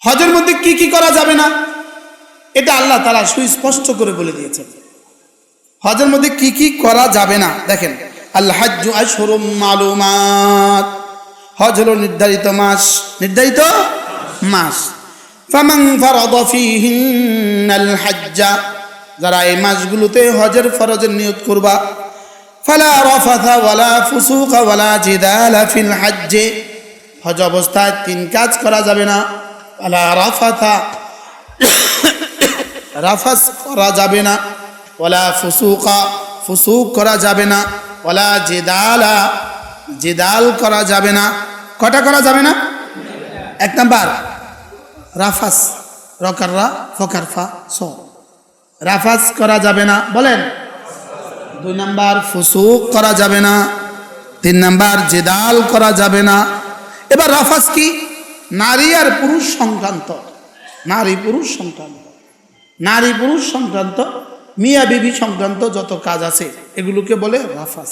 হজের মধ্যে কি কি করা যাবে না এটা আল্লাহ তাআলা সুস্পষ্ট করে বলে দিয়েছেন। হজের মধ্যে কি কি করা যাবে না দেখেন, আল হাজ্জু আশহুরুম মালুমাত, হজ হলো নির্ধারিত মাস। ফামান ফারাদা ফীহিন্নাল হাজ্জা, যারা এই মাসগুলোতে হজের ফরজের নিয়ত করবা, ফালা রাফাথা ওয়ালা ফুসুকা ওয়ালা জিদালা ফিল হাজ্জে, হজ অবস্থায় 3 কাজ করা যাবে না। ফালা রাফাথা, রাফাস করা যাবে না, ওয়ালা ফুসুকা, ফুসুক করা যাবে না, ওয়ালা জিদালা, জিদাল করা যাবে না। কটা করা যাবে না? 1 নাম্বার রাফাস, রকার রা ফকার ফা স, রাফাস করা যাবে না বলেন। 2 নাম্বার ফুসুক করা যাবে না। 3 নাম্বার জিদাল করা যাবে না। এবার রাফাস কি? নারী আর পুরুষ সংক্রান্ত, নারী পুরুষ সংক্রান্ত, মিয়া বিবি সংক্রান্ত যত কাজ আছে এগুলোকে বলে রাফাস।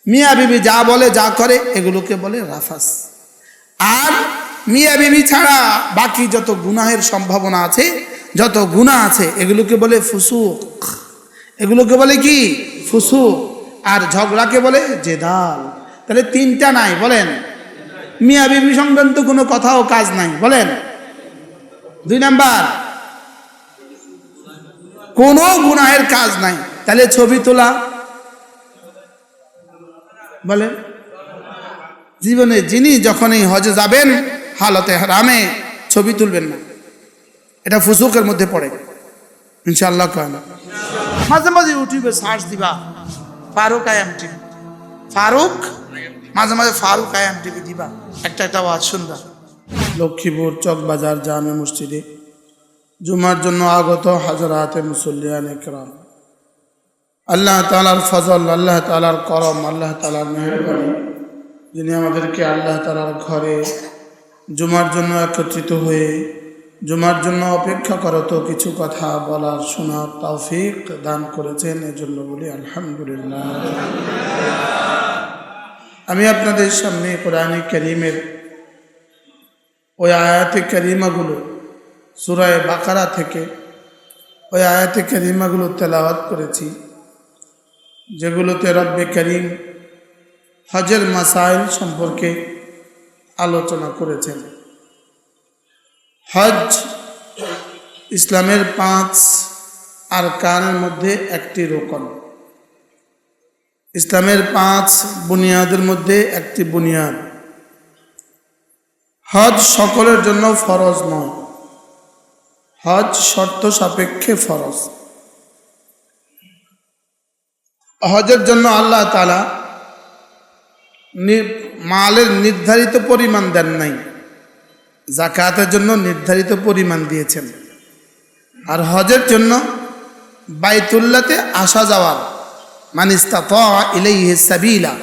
মিয়া বিবি যা বলে যা করে এগুলোকে বলে রাফাস। আর মিয়া বিবি ছাড়া বাকি যত গুনাহের সম্ভাবনা আছে, যত গুনাহ আছে এগুলোকে বলে ফুসুক। এগুলোকে বলে কি? ফুসুক। আর ঝগড়াকে বলে জেদাল। তাহলে 3টা নাই বলেন। মিয়া বিবি সংক্রান্ত কোনো কথা ও কাজ নাই বলেন। 2 নাম্বার কোনো গুনাহের কাজ নাই। তাহলে ছবি তোলা বলেন, জীবনে যিনি যখনই হজে যাবেন হালতে হারামে ছবি তুলবেন না, এটা ফুসুকের মধ্যে পড়ে ইনশাআল্লাহ। মাঝে মাঝে ইউটিউবে সার্চ দিবা ফারুক আয়াম টিভি, ফারুক, মাঝে মাঝে ফারুক আয়াম টিভি দিবা, একটা ওয়াজ সুন্দর। লক্ষ্মীপুর চকবাজার জামে মসজিদে জুমার জন্য আগত হাজরাতে মুসল্লিয়ান ইকরাম, আল্লাহ তাআলার ফজল, আল্লাহ তাআলার করম, আল্লাহ তাআলার মেহেরবানি, যিনি আমাদেরকে আল্লাহ তাআলার ঘরে জুমার জন্য একত্রিত হয়ে জুমার জন্য অপেক্ষা করত কিছু কথা বলার শোনার তৌফিক দান করেছেন, এজন্য বলি আলহামদুলিল্লাহ। আমি আপনাদের সামনে কোরআনে কারীমের ওই আয়াতে কারিমাগুলো, সূরা বাকারা থেকে ওই আয়াতে কারিমাগুলো তেলাওয়াত করেছি, যেগুলোতে রব্বে করিম হজের মাসাইল সম্পর্কে আলোচনা করেছেন। হজ ইসলামের 5 আরকানের মধ্যে একটি রোকন, ইসলামের 5 বুনিয়াদের মধ্যে একটি বুনিয়াদ। হজ সকলের জন্য ফরজ নয়, হজ শর্ত সাপেক্ষে ফরজ। হজের জন্য আল্লাহ তাআলা মালের নির্ধারিত পরিমাণ দেন নাই, যাকাতের জন্য নির্ধারিত পরিমাণ দিয়েছেন। আর হজের জন্য বাইতুল্লাহতে আসা যাওয়ার, মান ইসতাতা ইলাইহি সাবিলা,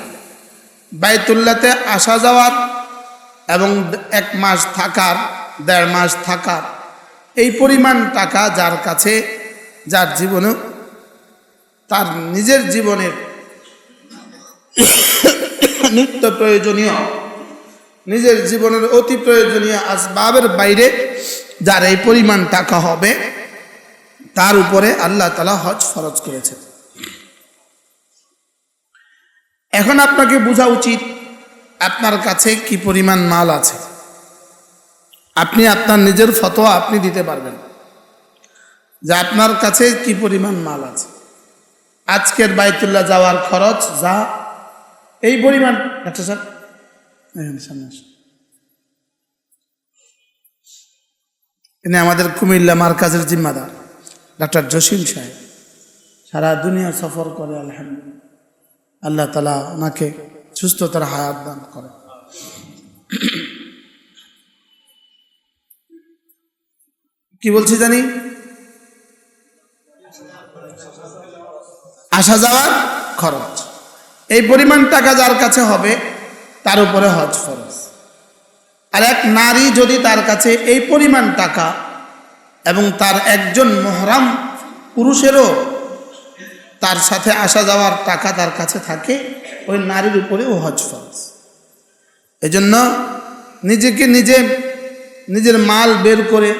বাইতুল্লাহতে আসা যাওয়ার এবং 1 মাস থাকার, 1.5 মাস থাকার এই পরিমাণ টাকা যার কাছে, যার জীবনে, তার নিজের জীবনের নিত্য প্রয়োজনীয়, নিজের জীবনের অতি প্রয়োজনীয় আসবাবের বাইরে যার এই পরিমাণ টাকা হবে তার উপরে আল্লাহ তাআলা হজ ফরজ করেছেন। এখন আপনাকে বোঝা উচিত আপনার কাছে কি পরিমাণ মাল আছে। আপনি আপনার নিজের ফতোয়া আপনি দিতে পারবেন যে আপনার কাছে কি পরিমাণ মাল আছে। আজকের বাইতুল্লাহ যাওয়ার খরচ যা এই পরিমাণ, আচ্ছা স্যার সামনে আসুন, ইনি আমাদের কুমিল্লা মারকাজের জিম্মাদার ডক্টর জসিম সাহেব, সারা দুনিয়া সফর করে আলহামদুলিল্লাহ, আল্লাহ তাআলা ওনাকে সুস্থতার হায়াত দান করে। কি বলছি জানি, আসা যাওয়ার খরচ এই পরিমাণ টাকা যার কাছে হবে তার উপরে হজ ফরজ। আর এক নারী যদি তার কাছে এই পরিমাণ টাকা এবং তার একজন মুহরাম পুরুষেরও তার সাথে আসা যাওয়ার টাকা তার কাছে থাকে, ওই নারীর উপরেও হজ ফরজ। এজন্য নিজেকে নিজে নিজের মাল বের করে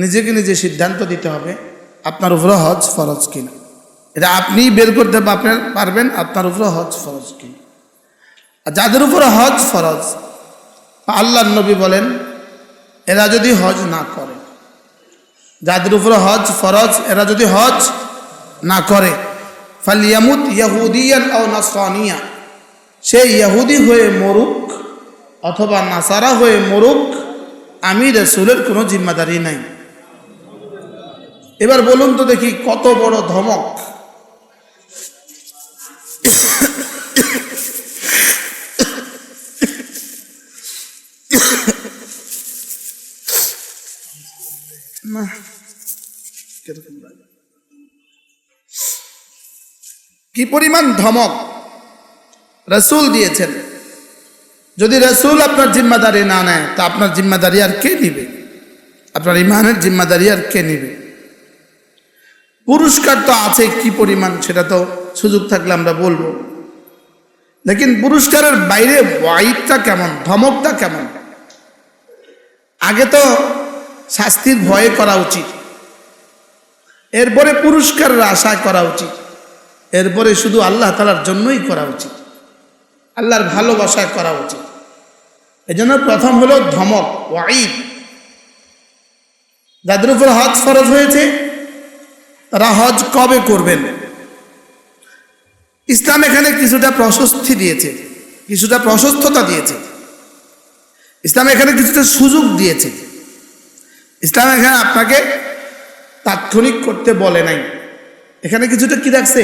নিজেকে নিজে সিদ্ধান্ত দিতে হবে আপনার উপরে হজ ফরজ কিনা। এটা আপনিই বের করতে পারবেন আপনার উপরে হজ ফরজ কিনা। আর যাদের উপরে হজ ফরজ, আল্লাহর নবী বলেন এরা যদি হজ না করে, যাদের উপরে হজ ফরজ এরা যদি হজ না করে, ফালিয়ামুত ইয়াহুদিয়ান আও নাসরানিয়া, সে ইহুদি হয়ে মরুক অথবা নাসারা হয়ে মরুক, আমি রাসূলের কোনো জিম্মাদারি নাই। এবার বলুন তো দেখি কত বড় ধমক। কি পরিমাণ ধমক রাসূল দিয়েছেন। যদি রাসূল আপনার জিম্মাদারি না নেয় তা আপনার জিম্মাদারি আর কে নিবে? আপনার ইমানের জিম্মাদারি আর কে নিবে? পুরস্কার তো আছে কি পরিমাণ, সেটা তো সুযোগ থাকলে আমরা বলবো। লেকিন পুরস্কারের বাইরে ওয়াইদটা কেমন, ধমকটা কেমন? আগে তো শাস্তির ভয়ে করা উচিত, এরপরে পুরস্কারের আশা করা উচিত, এরপরে শুধু আল্লাহ তাআলার জন্যই করা উচিত, আল্লাহর ভালোবাসায় করা উচিত। এজন্য প্রথম হলো ধমক, ওয়াইদ। যাদের উপর হজ ফরজ হয়েছে তারা হজ কবে করবেন? ইসলাম এখানে কিছুটা প্রশস্তি দিয়েছে, কিছুটা প্রশস্ততা দিয়েছে। ইসলাম এখানে কিছুটা সুযোগ দিয়েছে। ইসলাম এখানে আপনাকে তাৎক্ষণিক করতে বলে নাই, এখানে কিছুটা কি রাখছে?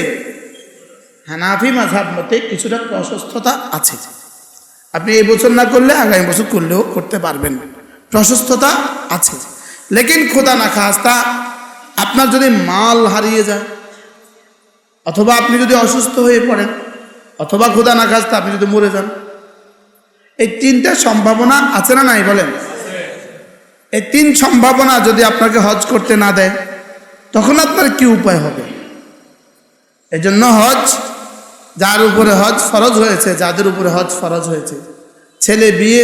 হানাফি মাযহাব মতে কিছুটা প্রশস্ততা আছে। আপনি এই বছর না করলে আগামী বছর করলেও করতে পারবেন, প্রশস্ততা আছে। লেকিন খোদা না খাস্তা আপনার যদি মাল হারিয়ে যায়, অথবা আপনি যদি অসুস্থ হয়ে পড়েন, অথবা খোদা না খাস্তা আপনি যদি মরে যান, এই তিনটা সম্ভাবনা আছে না নাই বলেন? এই তিন সম্ভাবনা যদি আপনাকে হজ করতে না দেয় তখন আপনার কি উপায় হবে? এই জন্য হজ, যার উপরে হজ ফরজ হয়েছে, যাদের উপরে হজ ফরজ হয়েছে, ছেলে বিয়ে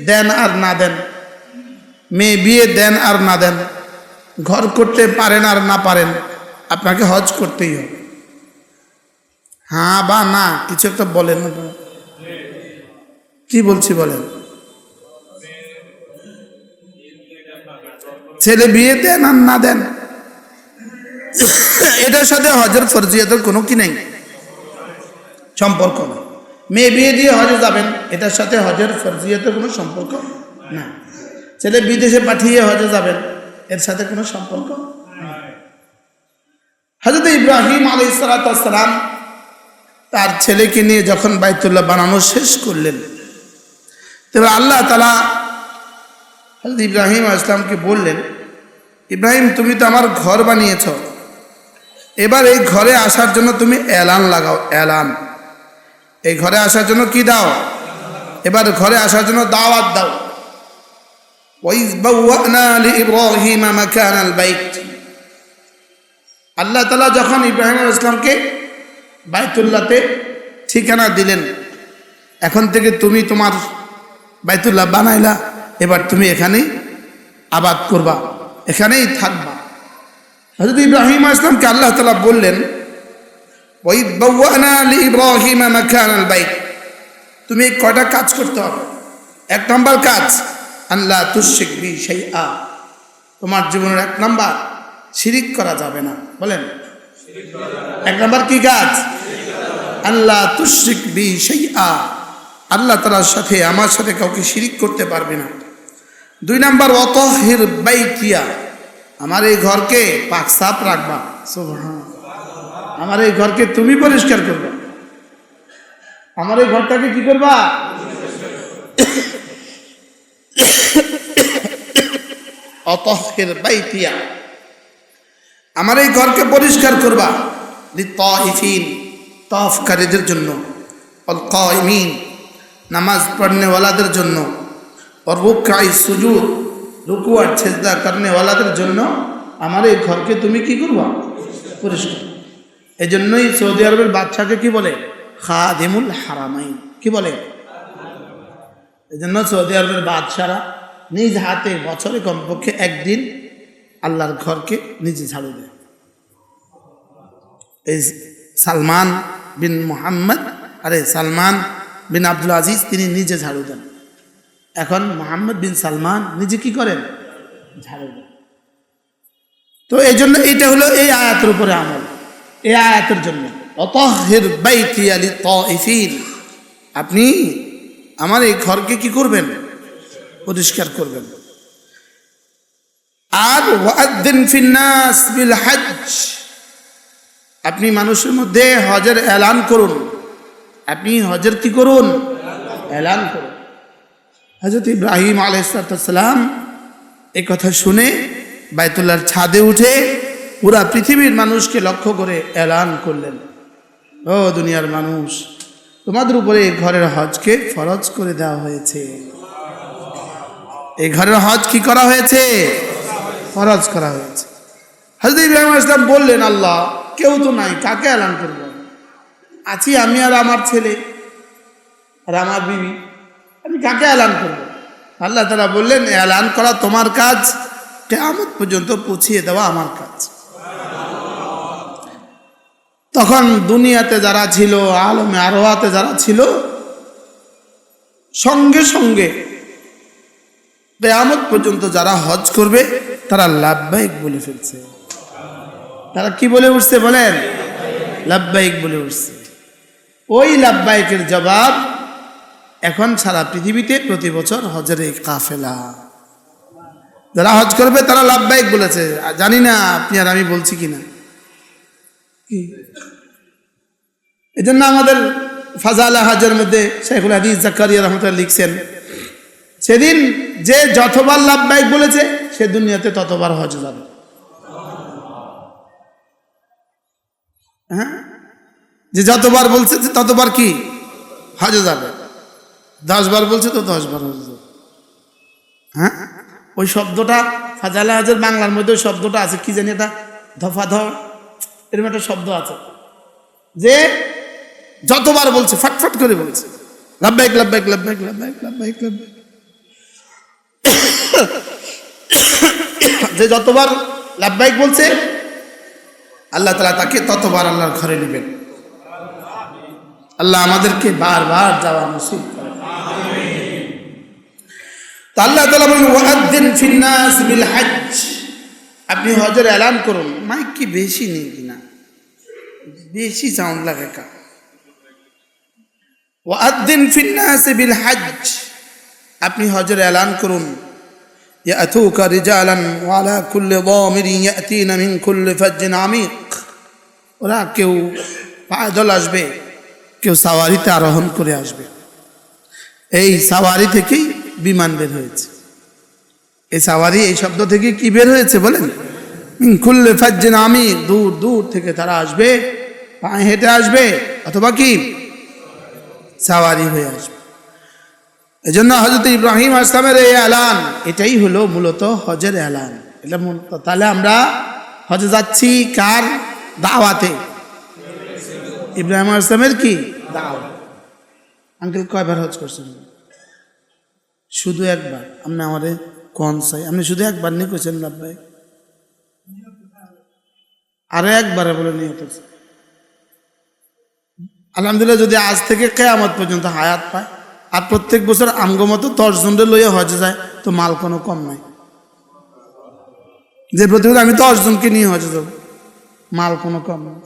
দেন আর না দেন, মেয়ে বিয়ে দেন আর না দেন, ঘর করতে পারেন আর না পারেন, আপনাকে হজ করতেই হবে। হ্যাঁ বা না কিছু একটা বলেন, কি বলছি বলেন? ছেলে বিয়ে দেন আর না দেন, এটার সাথে হজের ফরজিয়তের কোনো কি নেই, সম্পর্ক নেই। মেয়ে বিয়ে দিয়ে হজে যাবেন, এটার সাথে হজের ফরজিয়তের কোনো সম্পর্ক না। ছেলে বিদেশে পাঠিয়ে হজে যাবেন, এর সাথে কোনো সম্পর্ক নেই। হযরত ইব্রাহিম আলাইহিস সালাম তার ছেলেকে নিয়ে যখন বাইতুল্লাহ বানানো শেষ করলেন, তবে আল্লাহ তাআলা হযরত ইব্রাহিম আলাইহিস সালামকে বললেন, ইব্রাহিম তুমি তো আমার ঘর বানিয়েছ, এবার এই ঘরে আসার জন্য তুমি এলান লাগাও, এলান। এই ঘরে আসার জন্য কি দাও? এবার ঘরে আসার জন্য দাওয়াত দাও। ওয়াইজ বাওয়ানা লিইব্রাহিম মাকানাল বাইত। আল্লাহ তাআলা যখন ইব্রাহিম আলাইহিস সালামকে বাইতুল্লাহতে ঠিকানা দিলেন, এখন থেকে তুমি তোমার বাইতুল্লাহ বানাইলা, এবার তুমি এখানেই আবাদ করবা, এখানেই থাকবা। হযরত ইব্রাহিম আলাইহিস সালামকে আল্লাহ তাআলা বললেন, ওয়াইদ বাওয়ানা লিইব্রাহিম মাকানাল বাইত, তুমি কয়টা কাজ করতে হবে। এক নম্বর কাজ, আল্লাহ তুশরিক বি শাইআ, তোমার জীবনের এক নম্বর শিরিক করা যাবে না। বলেন এক নম্বর কি কাজ? আল্লাহ তুশরিক বি শাইআ, আল্লাহ তাআলার সাথে আমার সাথে কাউকে শিরিক করতে পারবে না। দুই নম্বর ওয়াতাহির বাইতিয়া, আমার এই ঘরকে পাক সাফ রাখবা। সুবহানাল্লাহ, আমার এই ঘরকে তুমি পরিষ্কার করবে, আমার এই ঘরটাকে কি করবা? ওয়াতাহির বাইতিয়া, আমার এই ঘরকে পরিষ্কার করবা। লিত্তাইফিন, তাওয়াফকারীদের জন্য, ওয়াল কাইমিন, নামাজ পড়নেওয়ালাদের জন্য, और रुकआई सुजूद, रुकू और सिजदा करने वालाদের জন্য আমার এই ঘরকে তুমি কি করবা? পরিষ্কার। এজন্যই সৌদি আরবের বাদশাকে কি বলে? খাদিমুল হারামাইন। কি বলে? এজন্য সৌদি আরবের বাদশারা নিজ হাতে বছরে কমপক্ষে একদিন আল্লাহর ঘরকে নিজে ঝাড়ু দেয়। এই সালমান বিন সালমান বিন আব্দুল আজিজ তিনি নিজে ঝাড়ু দেন। এখন মোহাম্মদ বিন সালমান নিজে কি করেন? ঝাড়ু দেন। তো এই জন্য এটা হলো এই আয়াতের উপরে আমল। এই আয়াতের জন্য অতাহির বাইতিয়া লিত্তাইফিন, আপনি আমার এই ঘরকে কি করবেন? পরিষ্কার করবেন। আর ওয়াদ্দিন ফিন্নাস বিল হজ্জ, আপনি মানুষের মধ্যে হজের এলান করুন। আপনি হজের কি করুন? এলান করুন। হযরত ইব্রাহিম আলাইহিস সালাম এই কথা শুনে বাইতুল্লাহর ছাদে উঠে পুরা পৃথিবীর মানুষকে লক্ষ্য করে এলান করলেন, ও দুনিয়ার মানুষ, তোমাদের উপরে এই ঘরের হজকে ফরজ করে দেওয়া হয়েছে। এই ঘরের হজ কি করা হয়েছে? ফরজ করা হয়েছে। হযরত ইব্রাহিম আলাইহিস সালাম বললেন, আল্লাহ কেউ তো নাই, কাকে এলান করব? আছি আমি আর আমার ছেলে আর আমার বিবি, আমি কাকে এলান করব? আল্লাহ তাআলা বললেন, এলান করা তোমার কাজ, কিয়ামত পর্যন্ত পৌঁছিয়ে দেওয়া আমার কাজ। তখন দুনিয়াতে যারা ছিল, আলমে আরওয়াতে যারা ছিল, সঙ্গে সঙ্গে কিয়ামত পর্যন্ত যারা হজ করবে তারা লাব্বাইক বলে ফেলছে। তারা কি বলে উঠছে বলেন? লাব্বাইক বলে উঠছে। ওই লাব্বাইকের জবাব এখন সারা পৃথিবীতে প্রতি বছর হজের এই কাফেলা যারা হজ করবে তারা লাব্বাইক বলেছে। জানি না আপনি আর আমি বলছি কিনা। এই জন্য আমাদের ফাজালা হজের মধ্যে শেখুল হাদিস জাকারিয়া রহমতুল্লাহ লিখছেন, সেদিন যে যতবার লাব্বাইক বলেছে সে দুনিয়াতে ততবার হজ যাবে। হ্যাঁ, যে যতবার বলছে ততবার কি হজে যাবে। 10 বার বলছে তো 10 বার হজে যাবে। হ্যাঁ, ওই শব্দটা ফাজালা হজের বাংলার মধ্যে ওই শব্দটা আছে, কি জানি, এটা ধফাধর এরকম একটা শব্দ আছে, যে যতবার বলছে ফটফট করে বলছে লাব্বাইক লাব্বাইক লাব্বাইক লাব্বাইক লাব্বাইক লাব্বাইক। যে যতবার লাব্বাইক বলছে আল্লাহ তাআলা তাকে ততবার আল্লাহর ঘরে নেবেন। আল্লাহ আমাদেরকে বারবার যাওয়া নসিব করেন। তো আল্লাহ তাআলা বলেন, ওয়াদ্দিন ফিন্নাস বিল হজ্জ, আপনি হজের এলান করুন। মাইক কি বেশি নেই কিনা? বেশি সাউন্ড লাগে কা? ওয়াদ্দিন ফিন্নাস বিল হজ্জ, আপনি হজের এলান করুন। ইয়াতুকা রিজালান ওয়া আলা কুল্লি দামিরিন ইয়াতিনা মিন কুল্লি ফাজ্জিন আমিক, ওরা কেউ পায়দল আসবে, কেউ সাওয়ারিতে আরোহণ করে আসবে। এই সাওয়ারি থেকেই বিমান বের হয়েছে। এই সাওয়ারি এই শব্দ থেকে কি বের হয়েছে বলেন? মিন কুল্লি ফাজ্জিন আমিক, দূর দূর থেকে তারা আসবে, পায়ে হেঁটে আসবে অথবা কি সাওয়ারি হয়ে আসবে। এই জন্য হযরত ইব্রাহিম আলাইহিস সালামের এই এলান, এটাই হলো মূলত হজের এলান। এটা মূলত, তাহলে আমরা হজে যাচ্ছি কার দাওয়াতে? ইব্রাহিম আলাইহিস সালামের কি দাওয়াত। আঙ্কেল কয়বার হজ করছেন? শুধু একবার। আপনি আমারে কোন চাই, আপনি শুধু একবার নিয়ে কইছেন লাব্বাইক, আরো একবারে বলে নিয়ত আছে। আলহামদুলিল্লাহ, যদি আজ থেকে কিয়ামত পর্যন্ত হায়াত পায় আর প্রত্যেক বছর আমগমতো 10 জনরে লইয়া হজে যায়, তো মাল কোনো কম নাই। যে প্রতি বছর আমি 10 জনকে নিয়ে হজে যাব, মাল কোনো কম নাই।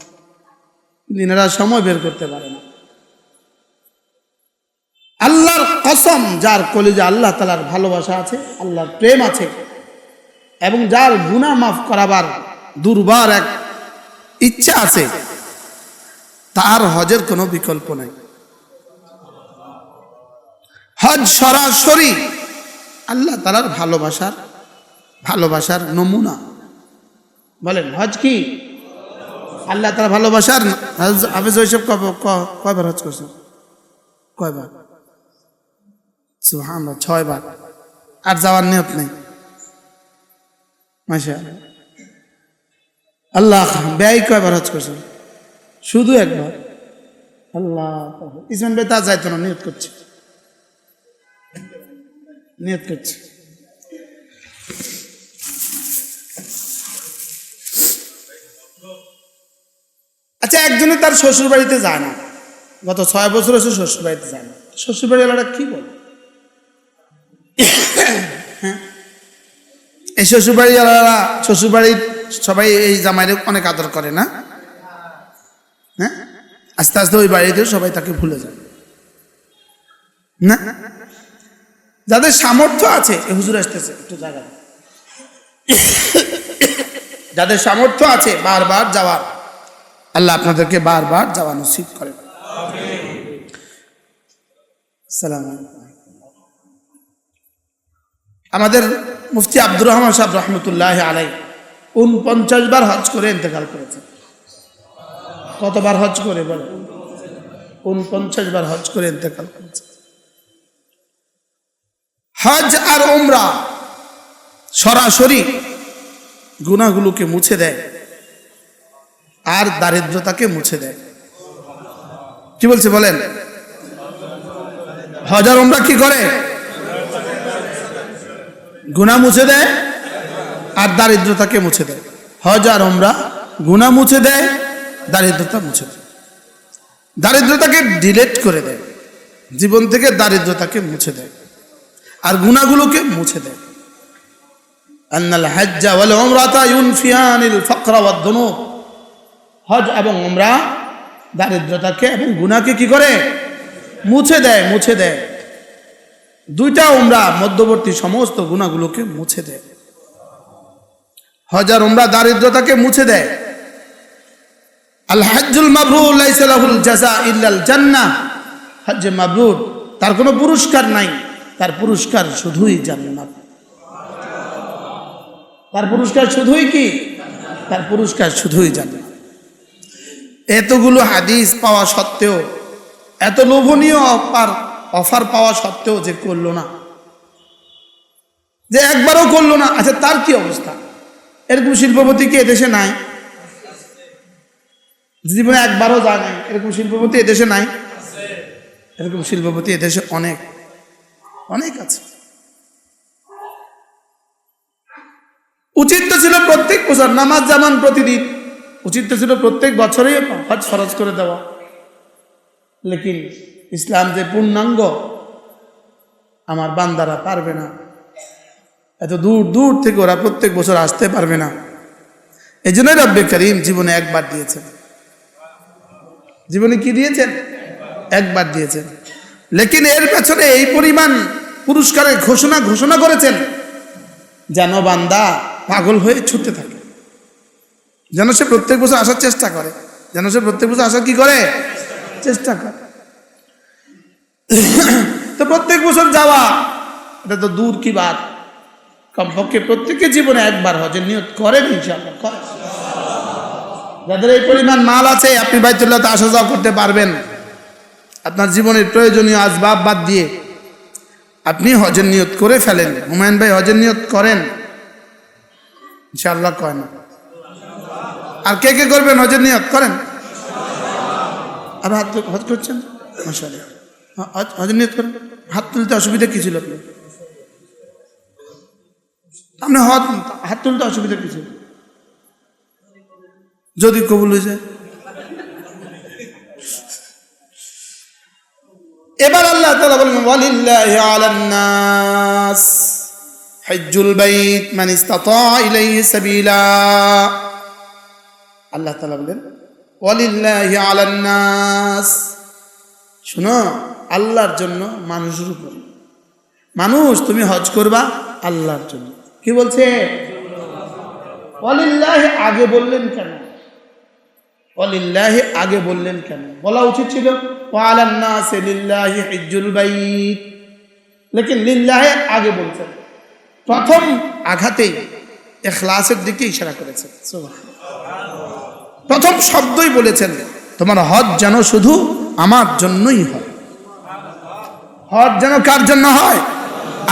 দিনেরা সময় বের করতে পারে না। আল্লাহর কসম, যার কলিজা আল্লাহ তাআলার ভালোবাসা আছে, আল্লাহর প্রেম আছে, এবং যার গুনাহ মাফ করাবার দুর্বার এক ইচ্ছা আছে, তার হজের কোনো বিকল্প নাই। হজ সরাসরি আল্লাহ তাআলার ভালোবাসার নমুনা। বলেন, হজ কি আল্লাহ তাআলার ভালোবাসার? হাফেজ ওইসব কয়বার হজ করছেন? কয়বার? সুবহানাল্লাহ, 6 বার। আর যাওয়ার নিয়ত নেই? মাশাআল্লাহ। আল্লাহ, ব্যয় কয়বার হজ করছেন? শুধু একবার। আল্লাহ, ইসমান ভাই তা যাইতো না, নিয়ত করছে। জন্য তার শ্বশুর বাড়িতে যায় না, গত 6 বছর হচ্ছে শ্বশুর বাড়িতে যায় না। শ্বশুর বাড়ি এলাকা কি বলে? এই শ্বশুর বাড়ি এলাকা, শ্বশুর বাড়ির সবাই এই জামাইরে অনেক আদর করে না? হ্যাঁ, আস্তে আস্তে ওই বাড়িতে সবাই তাকে ভুলে যায় না? যাদের সামর্থ্য আছে, এ হুজুর আসতেছে একটু জায়গা, যাদের সামর্থ্য আছে বারবার যাওয়ার, আল্লাহ আপনাদেরকে বারবার যাওয়া নসিব করেন। আসসালামু আলাইকুম। আমাদের মুফতি আব্দুর রহমান সাহেব রহমতুল্লাহ আলাইহি 49 বার হজ করে ইন্তেকাল করেছেন। কতবার হজ করে বলে? 49 বার হজ করে ইন্তেকাল করেছেন। হজ আর উমরা সরাসরি গুনাহগুলোকে মুছে দেয় আর দারিদ্রতাকে মুছে দেয়। কি বলছে বলেন? হজ আর উমরা কি করে? গুনাহ মুছে দেয় আর দারিদ্রতাকে মুছে দেয়। হজ আর উমরা গুনাহ মুছে দেয়, দারিদ্রতা মুছে দেয়, দারিদ্রতাকে ডিলিট করে দেয়, জীবন থেকে দারিদ্রতাকে মুছে দেয় আর গুনাহগুলোকে মুছে দেয়। আন্নাল হজ্জ ওয়াল উমরাতা ইউনফিয়ানিল ফাকর ওয়াদ দুনুব, হজ এবং উমরা দারিদ্রতাকে এবং গুনাহকে কি করে? মুছে দেয়, মুছে দেয়। দুইটা উমরা মধ্যবর্তী সমস্ত গুনাহগুলোকে মুছে দেয়। হজ আর উমরা দারিদ্রতাকে মুছে দেয়। আল হজ্জুল মাবরুর লাইসা লাহুল জাযা ইল্লাল জান্নাহ, হজ মাবরুর তার কোনো পুরস্কার নাই, তার পুরস্কার শুধুই জান্নাত। তার পুরস্কার শুধুই কি? তার পুরস্কার শুধুই জান্নাত। এতগুলো হাদিস পাওয়া সত্ত্বেও, এত লোভনীয় অফার পাওয়া সত্ত্বেও যে করলো না, যে একবারও করলো না, আচ্ছা তার কি অবস্থা? এরকম শিল্পপতি কি এদেশে নাই? জীবনে একবারও যায় নাই, এরকম শিল্পপতি এদেশে নাই? এরকম শিল্পপতি এদেশে অনেক অনেক আছে। উচিত তো ছিল প্রত্যেক বছর নামাজ যেমন প্রতিদিন, উচিত তো ছিল প্রত্যেক বছরই হজ ফরজ করে দেওয়া। লেকিন ইসলাম যে পূর্ণাঙ্গ, আমার বান্দারা পারবে না, এত দূর দূর থেকে ওরা প্রত্যেক বছর আসতে পারবে না। এই জন্যই রব্বে করিম জীবনে একবার দিয়েছেন। জীবনে কি দিয়েছেন? একবার দিয়েছেন। লেকিন এর পেছনে এই পরিমাণ পুরস্কারের ঘোষণা করেছেন যেন বান্দা পাগল হয়ে ছুটতে থাকে, যেন সে প্রত্যেক বছর আসার চেষ্টা করে, যেন সে প্রত্যেক বছর আসার কি করে? চেষ্টা করে। তো প্রত্যেক বছর যাওয়া এটা তো দূর কি বাত, কমপক্ষে প্রত্যেকে জীবনে একবার হজের নিয়ত করেন ইনশাআল্লাহ। যাদের এই পরিমাণ মাল আছে, আপনি বাইতুল্লাহতে আসা যাওয়া করতে পারবেন, আপনার জীবনের প্রয়োজনীয় আসবাব বাদ দিয়ে আপনি হজের নিয়ত করে ফেলেন। হুমায়ুন ভাই হজের নিয়ত করেন ইনশাআল্লাহ? করেন? আর কে কে করবেন হজের নিয়ত? করেন? আর হাত হজ করছেন? মাশাআল্লাহ, হজের নিয়ত করেন। হাত তুলতে অসুবিধা কি ছিল? আপনি হাত তুলতে অসুবিধা কি ছিল? যদি কবুল হয়ে যায়। এবার আল্লাহ তাআলা বলেন ওয়ালিল্লাহি আলান নাস হজ্জুল বাইত মান ইসতাতা ইলাইহি সাবিলা। আল্লাহ তাআলা বলেন ওয়ালিল্লাহি আলান নাস, শুনো, আল্লাহর জন্য মানুষের উপর। মানুষ তুমি হজ করবা আল্লাহর জন্য। কি বলছে? ওয়ালিল্লাহি আগে বললেন কেন? ওয়ালিল্লাহি আগে বললেন কেন? বলা উচিত ছিল ওয়ালান নাস লিল্লাহি হজ্জুল বাইত, লেকিন লিল্লাহি আগে বলছেন। প্রথম আঘাতেই ইখলাসের দিকে ইশারা করেছেন। সুবহানাল্লাহ। প্রথম শব্দই বলেছেন তোমার হজ যেন শুধু আমার জন্যই হয়। হজ যেন কার জন্য হয়?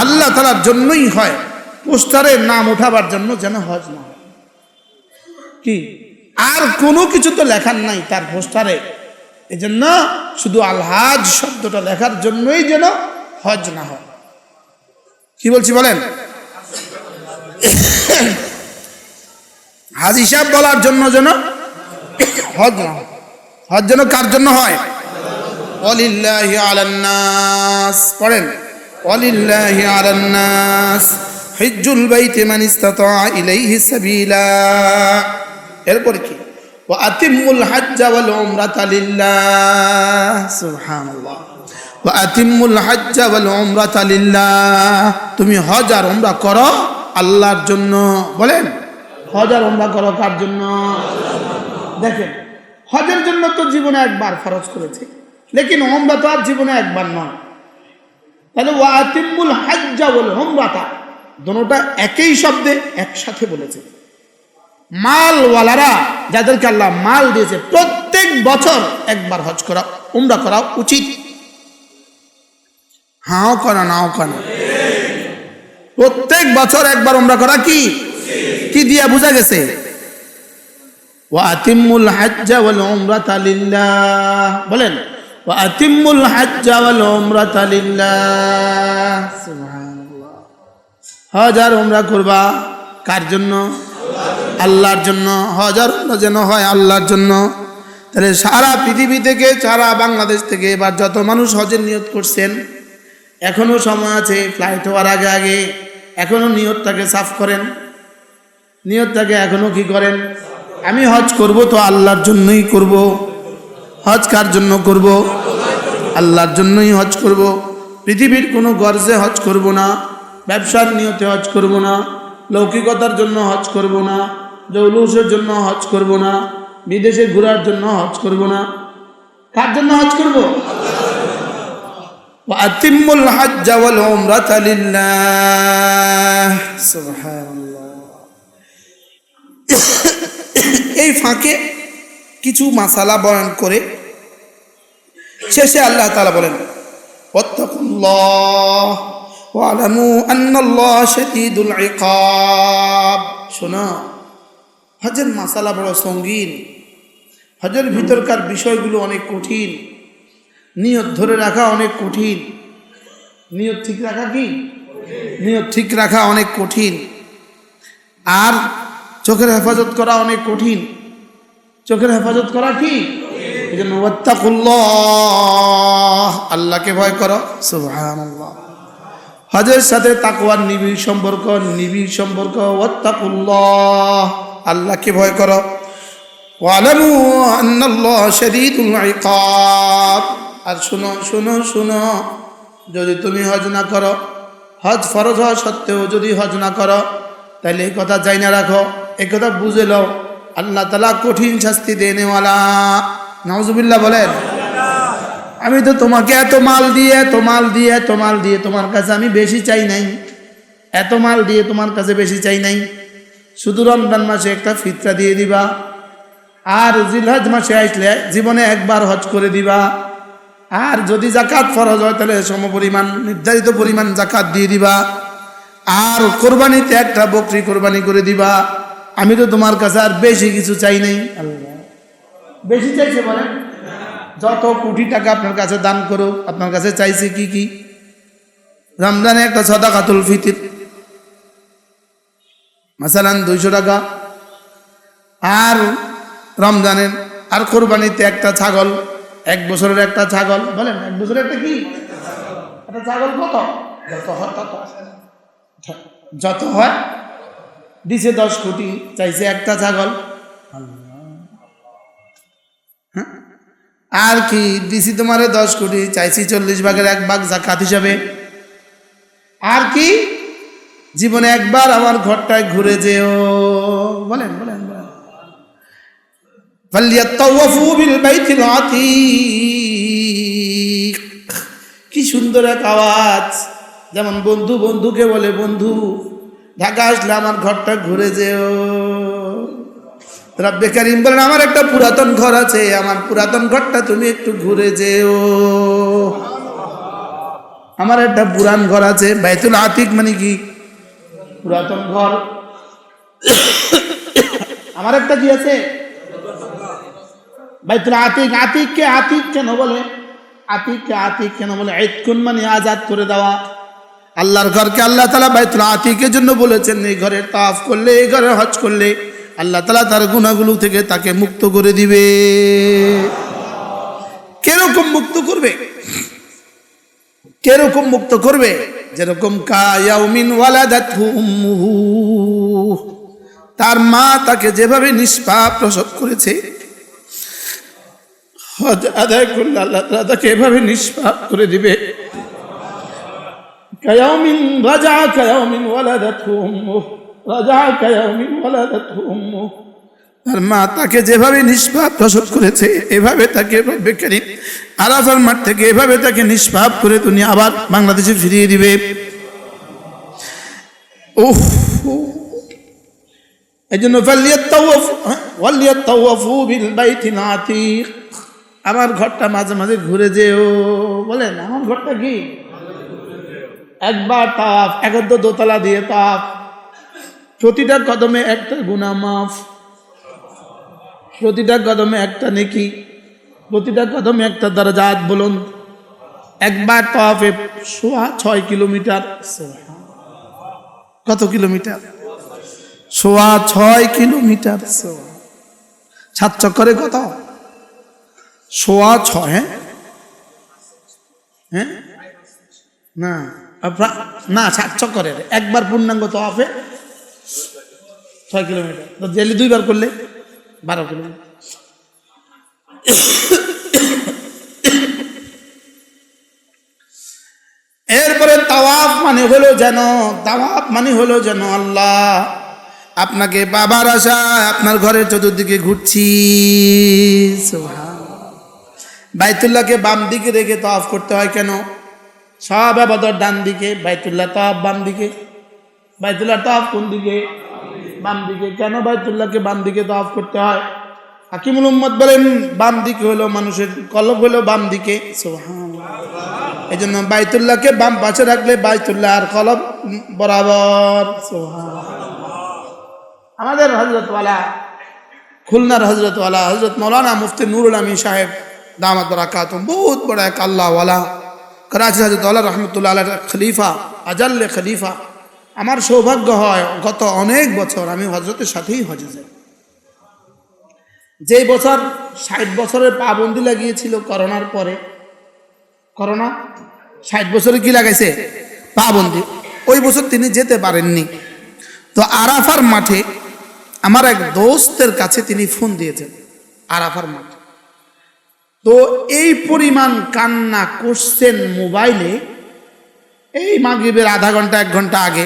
আল্লাহ তাআলার জন্যই হয়। পোস্টারে নাম ওঠাবার জন্য যেন হজ না হয়। কি আর কোনো কিছু তো লেখার নাই তার পোস্টারে, এই জন্য শুধু আল হাজ শব্দটা লেখার জন্যই যেন হজ না হয়। কি বলছি বলেন? হাজ হিসাব বলার জন্য যেন হজ না হয়। হজ যেন কার জন্য হয়? ওয়ালিল্লাহি আলান নাস, পড়েন ওয়ালিল্লাহি আলান নাস হিজ্জুল বাইতি মান ইসতাতা ইলাইহি সাবিলা। এরপর কি? ওয়া আতিম্মুল হাজ্জা ওয়াল উমরাতা লিল্লাহ, সুবহানাল্লাহ। ওয়া আতিম্মুল হাজ্জা ওয়াল উমরাতা লিল্লাহ, তুমি হজ আর উমরা করো আল্লাহর জন্য। বলেন হজ আর উমরা করো কার জন্য? দেখেন হজের জন্য তো জীবনে একবার খরচ করেছে, লেকিন উমরা তো আর জীবনে একবার নয়। তাহলে ওয়া আতিম্মুল হাজ্জা ওয়াল উমরাতা দুটোটা একই শব্দে একসাথে বলেছে। মালওয়ালারা, যাদেরকে আল্লাহ মাল দিয়েছে, প্রত্যেক বছর একবার হজ করা উমরা করা উচিত। হাও করা নাও করা, প্রত্যেক বছর একবার উমরা করা কি কি দিয়া বোঝা গেছে? ওয়া আতিম্মুল হাজ্জা ওয়াল উমরাতা লিল্লাহ, বলেন ওয়া আতিম্মুল হাজ্জা ওয়াল উমরাতা লিল্লাহ, সুবহানাল্লাহ। হজ আর উমরা করবা কার জন্য? আল্লাহর জন্য। হজ আর উমরা যেন হয় আল্লাহর জন্য। তাহলে সারা পৃথিবী থেকে, সারা বাংলাদেশ থেকে এবার যত মানুষ হজের নিয়ত করছেন, এখনো সময় আছে, ফ্লাইট হওয়ার আগে আগে এখনো নিয়তটাকে সাফ করেন। নিয়তটাকে এখনো কি করেন? আমি হজ করব তো আল্লাহর জন্যই করব। হজ কার জন্য করব? আল্লাহর জন্যই হজ করব। পৃথিবীর কোনো গর্জে হজ করব না, ব্যবসার নিয়তে হজ করব না, লৌকিকতার জন্য হজ করব না, জৌলুসের জন্য হজ করব না, বিদেশে ঘোরার জন্য হজ করব না। কার জন্য হজ করব? ওয়া আতিম্মুল হাজ্জা ওয়াল উমরাতা লিল্লাহ, সুবহানাল্লাহ। এই ফাঁকে কিছু মাসালা বয়ান করে শেষে আল্লাহ তাআলা বলেন ওয়াত্তাকুল্লাহ ওয়ালামু আন্নাল্লাহ শাদীদুল ইকাব। শোনো, হজের মাসালা বড় সঙ্গীন, হজের ভিতরকার বিষয়গুলো অনেক কঠিন, নিয়ত ধরে রাখা অনেক কঠিন। নিয়ত ঠিক রাখা কি? নিয়ত ঠিক রাখা অনেক কঠিন। আর চোখের হেফাজত করা অনেক কঠিন। চোখের হেফাজত করা কি? এই জন্য ওয়াত্তাকুল্লাহ, আল্লাহকে ভয় করো, সুবহানাল্লাহ। হজের সাথে তাকওয়ার নিবিড় সম্পর্ক, নিবিড় সম্পর্ক। ওয়াত্তাকুল্লাহ, আল্লাহকে ভয় করো। ওয়ালামু আন্নাল্লাহ শাদীদুল ইকাব। আর শুনো শুনো শুনো, যদি তুমি হজ না করো, হজ ফরজ হওয়া সত্ত্বেও যদি হজ না করো, তাহলে এই কথা যাই না রাখো, এই কথা বুঝে লও, আল্লাহ তাআলা কঠিন শাস্তি দেনেওয়ালা। নাউজুবিল্লাহ বলেন। আমি তো তোমাকে এত মাল দিয়ে তোমার কাছে আমি বেশি চাই নাই, এত মাল দিয়ে তোমার কাছে বেশি চাই নাই। শুধু রমজান মাসে একটা ফিতরা দিয়ে দিবা, আর জিলহজ মাসে আসলে জীবনে একবার হজ করে দিবা। আর যদি জাকাত ফরজ হয় তাহলে সমপরিমাণ নির্ধারিত পরিমাণ জাকাত দিয়ে দিবা। আর কোরবানিতে একটা বকরি কোরবানি করে দিবা। আমি তো তোমার কাছে আর বেশি কিছু চাই নাই। আল্লাহ বেশি চাইছে বলেন? যত কোটি টাকা আপনার কাছে দান করুক, আপনার কাছে চাইছে কি কি? রমজানে একটা সাদাকাতুল ফিতর, মাসালান 200 টাকা, আর রমজানের আর কোরবানিতে একটা ছাগল, 1 বছরের একটা ছাগল। বলেন 1 বছরের একটা কি? একটা ছাগল কত? যত হয় তত, যত হয়। দিছে 10 কোটি, চাইছে একটা ছাগল। আর কি দিছি তোমারে 10 কোটি, চাইছি 40 ভাগের 1 ভাগ জাকাত হিসাবে। আর কি জীবনে একবার আমার ঘরটায় ঘুরে যেও। বলেন বলেন বলেন। ফালিয়াতাওয়াফু বিল বাইতিল আতীক। কি সুন্দর এক আওয়াজ, যেমন বন্ধু বন্ধুকে বলে, বন্ধু ঢাকা আসলে আমার ঘরটা ঘুরে যেও। রব্বে কারীম বলেন, আমার একটা পুরাতন ঘর আছে, আমার পুরাতন ঘরটা তুমি একটু ঘুরে যেও। আমার একটা পুরান ঘর আছে। বাইতুল আতিক মানে কি? পুরাতন ঘর। আমার একটা কি আছে? বাইতুল আতিক। আতিককে আতিক কেন বলে? আতিককে আতিক কেন বলে? ইতকুন মানে আজাদ করে দেওয়া। আল্লাহর ঘরকে আল্লাহ তাআলা বাইতুল আতিকের জন্য বলেছেন, এই ঘরের তাওয়াফ করলে, এই ঘরে হজ করলে আল্লাহ তাআলা তার গুনাহগুলো থেকে তাকে মুক্ত করে দিবে। কিরকম মুক্ত করবে? যেরকম কায়াউমিন ওয়ালাদাতহু উম্মুহু, তার মা তাকে যেভাবে নিষ্পাপ প্রসব করেছে, হজ আদায় করলে আল্লাহ তাআলা তাকে এভাবে নিষ্পাপ করে দিবে। কায়াউমিন রাজা কায়াউমিন ওয়ালাদাতহু উম্মুহু, রাজা কায়াউমিন ওয়ালাদাতহু উম্মুহু, তার মা তাকে যেভাবে নিষ্পাপ প্রসব করেছে এভাবে তাকে রব্বে কারীম আরাফার মাঠ থেকে এভাবে তাকে নিষ্পাপ করে দুনিয়া আবার বাংলাদেশে ফিরিয়ে দিবে। উফ, এই জন্য ফালিয়াতাওয়াফু বিল বাইতিল আতীক, আমার ঘরটা মাঝে মাঝে ঘুরে যেও। বলেন আমার ঘরটা কি? একবার তাওয়াফ, একদ্র দোতলা দিয়ে তাওয়াফ, প্রতিটা কদমে একটা গুনাহ মাফ, প্রতিটা কদমে একটা নেকি, প্রতিটা কদমে একটা দরজাত বুলন্দ। একবার তাওয়াফে 6.5 কিলোমিটার। কত কিলোমিটার? 6.5 কিলোমিটার। 7 চক্করে কত? 6.5। হ্যাঁ না না, 7 চক্করের একবার পূর্ণাঙ্গ তাওয়াফে 6 কিলোমিটার। তো ডেলি 2 বার করলে 12 কিলোমিটার। এরপরে তাওয়াফ মানে হলো যেন আল্লাহ আপনাকে বাবার আশায় আপনার ঘরের চতুর্দিকে ঘুরছি। বাইতুল্লাহকে বাম দিকে রেখে তাওয়াফ করতে হয় কেন? সব আবাদত ডান দিকে, বাইতুল্লাহ তাওয়াফ বাম দিকে। বাইতুল্লাহ তাওয়াফ কোন দিকে? বাম দিকে। কেন বাইতুল্লাহকে বাম দিকে তাওয়াফ করতে হয়? হাকিমুল উম্মত বলেন বাম দিকে হলো মানুষের কলব হলো বাম দিকে। সুবহানাল্লাহ। এই জন্য বাইতুল্লাহকে বাম পাশে রাখলে বাইতুল্লাহ আর কলব বরাবর। সুবহানাল্লাহ। আমাদের হযরতওয়ালা, খুলনার হযরতওয়ালা হযরত মাওলানা মুফতি নুরুল আমিন সাহেব দামাত বারাকাতুহু, বহুত বড় এক আল্লাহওয়ালা, করাচি হযরতওয়ালা রাহমাতুল্লাহ আলাইহি খলিফা, আজাল্লে খলিফা। আমার সৌভাগ্য হয় গত অনেক বছর আমি হযরতের সাথেই হজে যাই। যেই বছর 60 বছরের পাবন্দি লাগিয়েছিল করোনার পরে, করোনা 60 বছরে কি লাগাইছে? পাবন্দি। ওই বছর তিনি যেতে পারেননি। তো আরাফার মাঠে আমার এক দোস্তের কাছে তিনি ফোন দিয়েছেন আরাফার মাঠে। তো এই পরিমাণ কান্না করছেন মোবাইলে, এই মাগরিবের আধা ঘন্টা 1 ঘন্টা আগে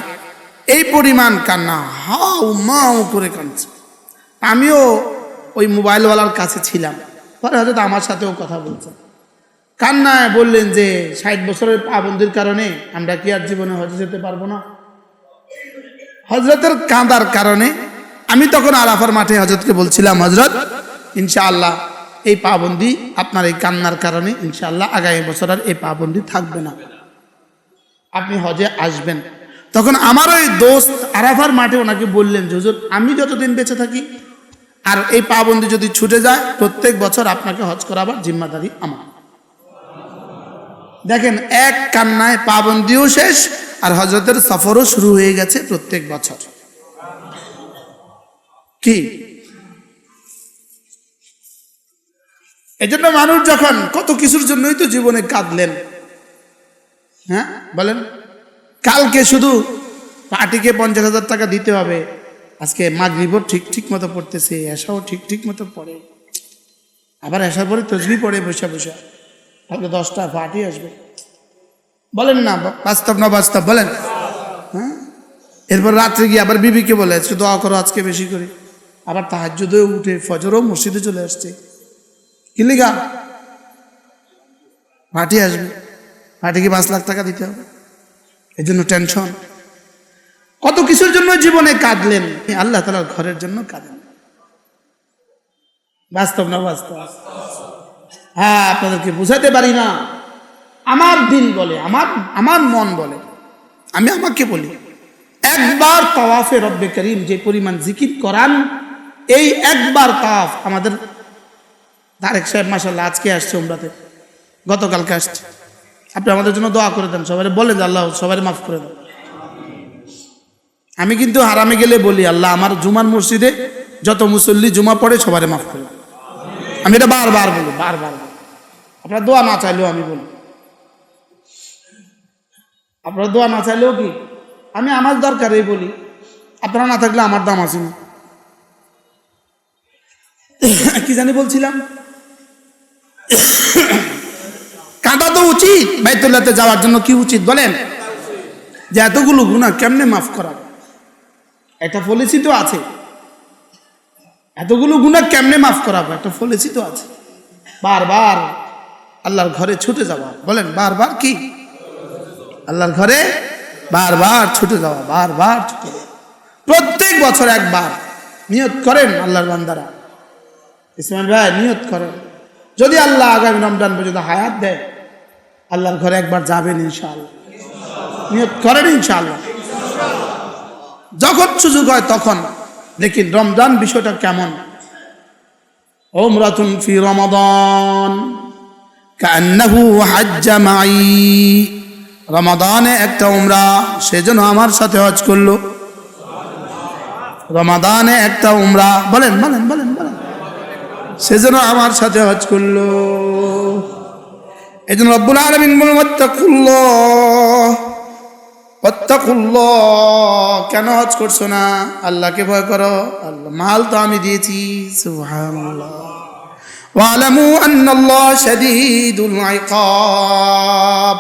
এই পরিমাণ কান্না, হাউ মাউ করে কাঁদছে। আমিও ওই মোবাইলওয়ালার কাছে ছিলাম, পরে হয়তো আমার সাথেও কথা বলছেন। কান্নায় বললেন যে 60 বছরের পাবন্দির কারণে আমরা কি আর জীবনে হজে যেতে পারবো না? হজরতের কাঁদার কারণে আমি তখন আরাফার মাঠে হজরতকে বলছিলাম, হজরত ইনশাআল্লাহ এই পাবন্দি আপনার এই কান্নার কারণে ইনশাআল্লাহ আগামী বছর আর এই পাবন্দি থাকবে না, আপনি হজে আসবেন। তখন আমার ওই দোস্ত আরাফার মাঠে ওনাকে বললেন যে হুজুর আমি যতদিন বেঁচে থাকি আর এই পাবন্দি যদি ছুটে যায় প্রত্যেক বছর আপনাকে হজ করাবার জিম্মাদারি আমার। দেখেন এক কান্নায় পাবন্দিও শেষ আর হজরতের সফরও শুরু হয়ে গেছে প্রত্যেক বছর। কি এজন্য মানুষ যখন কত কিছুর জন্যই তো জীবনে কাঁদলেন। হ্যাঁ বলেন, কালকে শুধু পার্টিকে 50,000 টাকা দিতে হবে, আজকে মাগরিবও ঠিক মতো পড়তেছে, এশাও ঠিক মতো পড়ে, আবার এশার পরে তসবিহ পড়ে বসে বসে, তাহলে 10টা পার্টি আসবে। বলেন না বাস্তব না বাস্তব? বলেন। হ্যাঁ, এরপর রাত্রে গিয়ে আবার বিবিকে বলে আজকে দোয়া করো, আজকে বেশি করে, আবার তাহাজ্জুদেও উঠে ফজরও মসজিদে চলে আসছে। কি লিগা? পার্টি আসবে, পার্টিকে 5 লাখ টাকা দিতে হবে, এই জন্য টেনশন। কত কিছুর জন্য জীবনে কাঁদলেন, আল্লাহ তাআলার ঘরের জন্য কাঁদেন। বাস্তব না বাস্তব? হ্যাঁ, আপনাদেরকে বুঝাতে পারি না। আমার দিল বলে, আমার মন বলে, আমি আমাকে বলি, একবার তাওয়াফে রব্বে করিম যে পরিমাণ জিকির করান, এই একবার তাওয়াফ আমাদের তারেক সাহেব মাশাআল্লাহ আজকে আসছে উমরাতে, গতকালকে আসছে। আপনি আমাদের জন্য দোয়া করে দেন, সবাই বলেন যে আল্লাহ সবাই মাফ করে দেন। আমি কিন্তু হারামে গেলে বলি আল্লাহ আমার জুমার মসজিদে যত মুসল্লি জুমা পড়ে সবাই মাফ করে দেন। আমি এটা বারবার বলি, বারবার। আপনার দোয়া না চাইলেও আমি বলি। আপনারা দোয়া না চাইলেও কি, আমি আমার দরকারই বলি, আপনারা না থাকলে আমার দাম আছে না। কি জানি বলছিলাম, কাঁদা তো উচিত বাইতুল্লাহতে যাওয়ার জন্য। কি উচিত বলেন? যে এতগুলো গুনাহ কেমনে মাফ করা, একটা পলিসি তো আছে। এতগুলো গুনাহ কেমনে মাফ করাবো, একটা পলিসি তো আছে। বারবার আল্লাহর ঘরে ছুটে যাওয়া, বলেন বারবার কি আল্লাহর ঘরে বারবার ছুটে যাওয়া, বারবার ছুটে যাওয়া। প্রত্যেক বছর একবার নিয়ত করেন আল্লাহর বান্দারা, ইসমাইল ভাই নিয়ত করেন, যদি আল্লাহ আগামী রমজান পর্যন্ত হায়াত দেয় আল্লাহর ঘরে একবার যাবেন ইনশাআল্লাহ। নিয়ত করেন ইনশাআল্লাহ। যখন সুযোগ হয় তখন দেখেন রমজান বিষয়টা কেমন। উমরাতুন ফি রমাদান কান্নাহু হাজ্জা মাই, রমাদানে একটা উমরা, সেজন্য আমার সাথে হজ করলো। রমাদানে একটা উমরা, বলেন বলেন বলেন বলেন, সেজন্য আমার সাথে হজ করলো। এই জন্য রব্বুল আলামিন বলেন ওয়াত্তাকুল্লাহ, ওয়াত্তাকুল্লাহ, কেন হজ করছো না? আল্লাহকে ভয় করো। আল্লাহ মাল তো আমি দিয়েছি, সুবহানাল্লাহ। ওয়ালামু আন্নাল্লাহ শাদীদুল ইকাব,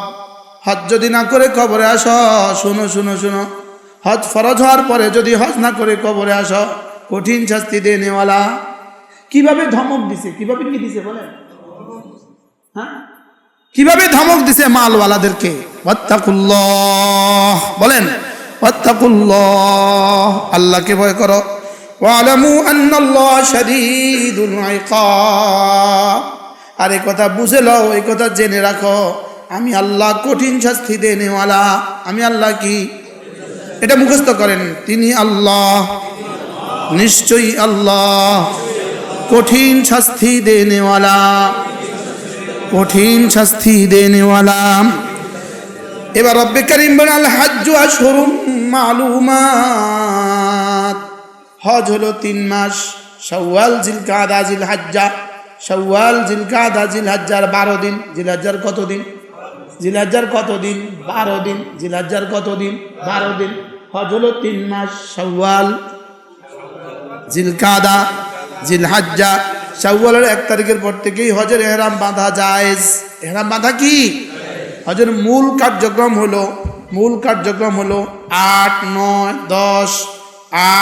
হজ যদি না করে কবরে আসো, শুনো শুনো শুনো, হজ ফরজ হওয়ার পরে যদি হজ না করে কবরে আসো, কঠিন শাস্তি দেনেওয়ালা। কিভাবে ধমক দিছে, কিভাবে কি দিছে বলেন? হ্যাঁ, কিভাবে ধমক দিছে মালওয়ালাদেরকে। ওয়াত্তাকুল্লাহ, বলেন ওয়াত্তাকুল্লাহ, আল্লাহকে ভয় করো। ওয়ালামু আন্নাল্লাহ শাদীদুল ইকাব, আর এই কথা বুঝে লও, এই কথা জেনে রাখো, আমি আল্লাহ কঠিন শাস্তি দেনেওয়ালা। আমি আল্লাহ কি, এটা মুখস্থ করেন, তিনি আল্লাহ, নিশ্চয়ই আল্লাহ কঠিন শাস্তি দেনেওয়ালা, কঠিন শাস্তি দেনেওয়ালা। এবার রব্বে কারীম বলেন আল হাজ্জু আশহুরুম মালুমাত, হজ হলো 3 মাস, শাওয়াল, জিলকাদা, জিলহজ্জা। শাওয়াল, জিলকাদা, জিলহজ্জার 12 দিন। জিলহজ্জার কত দিন? জিলহজ্জার কত দিন? 12 দিন। জিলহজ্জার কত দিন? 12 দিন। হজ হলো 3 মাস, শাওয়াল, জিলকাদা, জিলহজ্জা। শাওয়ালের 1 তারিখের পর থেকেই হজের এহরাম বাঁধা জায়েজ। এহরাম বাঁধা কি? হজের মূল কার্যক্রম হলো 8, 9, 10,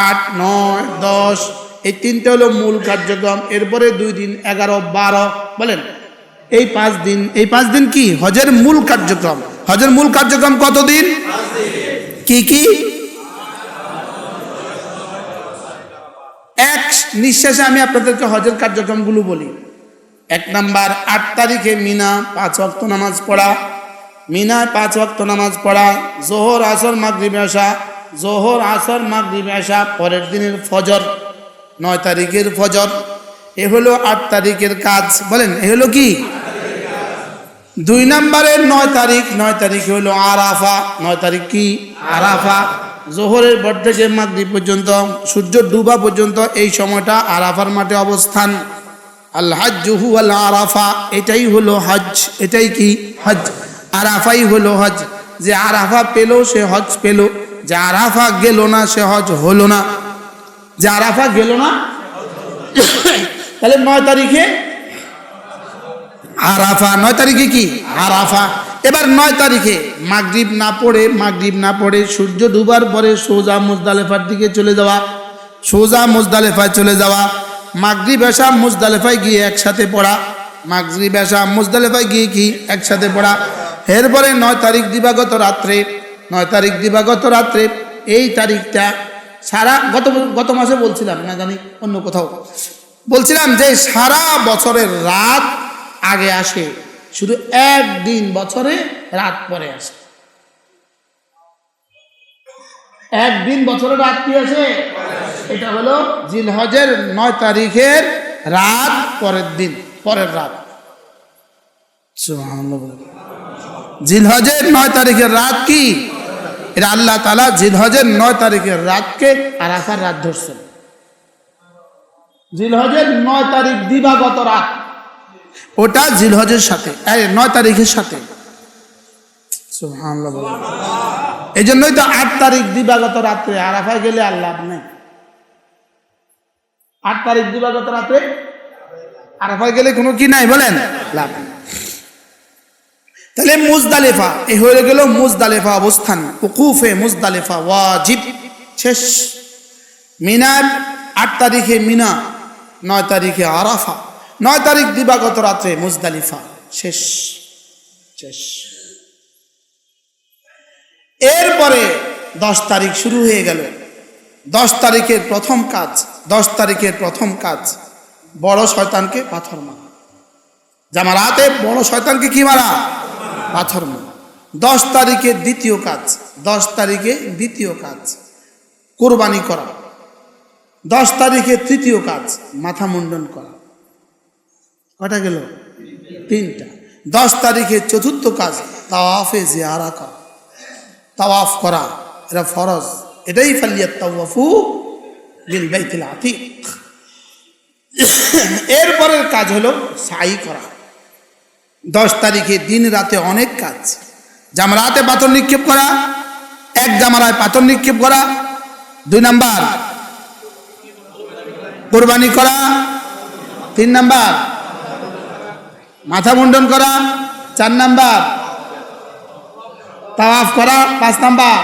8, 9, 10, এই 3টে হলো মূল কার্যক্রম। এরপরে 2 দিন 11, 12, বলেন এই 5 দিন। এই 5 দিন কি হজের মূল কার্যক্রম। হজের মূল কার্যক্রম কত দিন? কি কি? এক নিঃশ্বাসে আমি আপনাদেরকে হজের কার্যক্রমগুলো বলি। 1 নাম্বার, 8 তারিখে মিনা 5 ওয়াক্ত নামাজ পড়া। মিনায় 5 ওয়াক্ত নামাজ পড়া, জোহর, আসর, মাগরিব, এশা। জোহর, আসর, মাগরিব, এশা, পরের দিনের ফজর, 9 তারিখের ফজর। এ হলো 8 তারিখের কাজ, বলেন এ হলো কি? 2 নম্বরের 9 তারিখ, 9 তারিখে হলো আরাফা। 9 তারিখ কি? আরাফা। জোহরের পর থেকে মাগরিব পর্যন্ত, সূর্য ডুবা পর্যন্ত এই সময়টা আরাফার মাঠে অবস্থান। আল হাজ্জু হুয়াল আরাফা, এটাই হলো হজ। এটাই কি? হজ। আরাফাই হলো হজ। যে আরাফা পেল সে হজ পেল, যে আরাফা গেল না সে হজ হলো না। যে আরাফা গেল না, তাহলে 9 তারিখে আরাফা। 9 তারিখে কি? আরাফা। এবার 9 তারিখে মাগরিব না পড়ে সূর্য ডুবার পরে সোজা মুজদালিফার দিকে চলে যাওয়া। সোজা মুজদালিফায় চলে যাওয়া। মাগরিব এশা মুজদালিফায় গিয়ে একসাথে পড়া। মাগরিব এশা মুজদালিফায় গিয়ে কি একসাথে পড়া। এরপরে 9 তারিখ দিবাগত রাত্রে, 9 তারিখ দিবাগত রাত্রে, এই তারিখটা সারা গত মাসে বলছিলাম না জানি অন্য কোথাও বলছিলাম যে সারা বছরের রাত আগে আসে, শুধু 1 দিন বছরে রাত পরে আসে। 1 দিন বছরে রাত কি আসে? এটা হলো জিলহজের 9 তারিখের রাত, পরের দিন, পরের রাত। সুবহানাল্লাহ। জিলহজের 9 তারিখের রাত কি? এটা আল্লাহ তাআলা জিলহজের 9 তারিখের রাতকে আরাফার রাত ধরছেন। জিলহজের 9 তারিখ দিবাগত রাত, ওটা জিলহজের সাথে 9 তারিখের সাথে। সুবহানাল্লাহ বলেন। এই জন্যই তো 8 তারিখ দিবাগত রাত্রে আরাফায় গেলে আর লাভ নেই। 8 তারিখ দিবাগত রাত্রে আরাফায় গেলে কোনো কি নাই বলেন, লাভ নেই। তাহলে মুজদালিফা এই হয়ে গেল মুজদালিফা অবস্থান, উকুফে মুজদালিফা ওয়াজিব শেষ। মিনার 8 তারিখে মিনা, 9 তারিখে আরাফা, 9 তারিখ দিবাগত রাত্রে মুজদালিফা শেষ শেষ। এরপরে 10 তারিখ শুরু হয়ে গেল। 10 তারিখের প্রথম কাজ, 10 তারিখের প্রথম কাজ বড় শয়তানকে পাথর মারা। জামারাতে বড় শয়তানকে কি মারা? পাথর মারা। 10 তারিখের দ্বিতীয় কাজ, 10 তারিখে দ্বিতীয় কাজ কুরবানি করা। 10 তারিখে তৃতীয় কাজ মাথা মুন্ডন করা। কটা গেল? 3টা। 10 তারিখে চতুর্থ কাজ তাওয়াফে জিয়ারা করা, তাওয়াফ করা, এটা ফরজ। এটাই ফালিয়াত তাওয়াফু বিল বাইতুল আতিক। এরপরের কাজ হলো সাই করা। 10 তারিখে দিন রাতে অনেক কাজ। জামরাতে পাথর নিক্ষেপ করা, এক জামারায় পাথর নিক্ষেপ করা। 2 নাম্বার কুরবানি করা। 3 নাম্বার মাথা মুন্ডন করা। 4 নাম্বার তাওয়াফ করা। 5 নাম্বার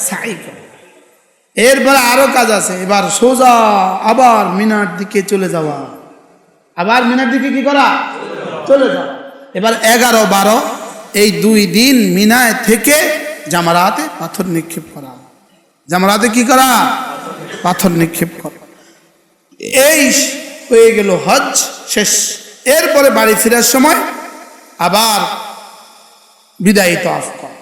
সাই করা। এরপরে আরো কাজ আছে। এবার সোজা আবার মিনার দিকে চলে যাওয়া, আবার মিনার দিকে কি করা? চলে যাওয়া। এবার 11, 12 এই 2 দিন মিনায় থেকে জামারাতে পাথর নিক্ষেপ করা। জামারাতে কি করা? পাথর নিক্ষেপ করা। এই হয়ে গেল হজ শেষ। এরপরে বাড়ি ফেরার সময় আবার বিদায়ী তাওয়াফ করা।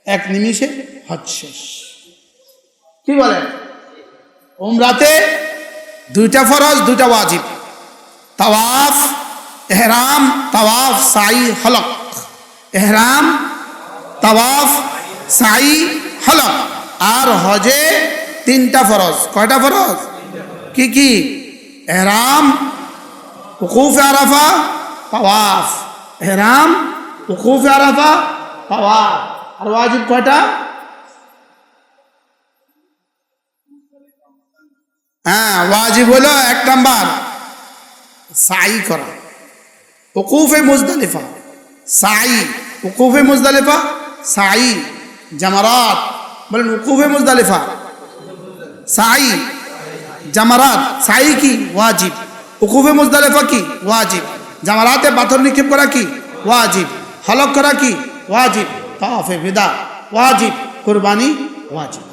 এক নিমিষে হজ শেষ। কি বলেন? উমরাতে 2টা ফরজ, 2টা ওয়াজিব। তাওয়াফ, ইহরাম, তাওয়াফ, সাই, হলক। ইহরাম, তাওয়াফ, সাই, হলক। আর হজে 3টা ফরজ। কয়টা ফরজ? কি কি? ইহরাম, উকুফ আরাফা, তাওয়াফ। ইহরাম, উকুফ আরাফা, তাওয়াফ। আর ওয়াজিব কয়টা? হ্যাঁ, ওয়াজিব হলো 1 নাম্বার সাই করা, উকুফে মুজদালিফা, সাই, উকুফে মুজদালিফা, সাই, জামারাত। বলেন উকুফে মুজদালিফা, সাই, জামারাত। সাই কি? ওয়াজিব। উকুফে মুজদালিফা কি? ওয়াজিব। জামারাতে পাথর নিক্ষেপ করা কি? ওয়াজিব। হলক করা কি? ওয়াজিব। তাওয়াফে বিদা ওয়াজিব। কুরবানি ওয়াজিব।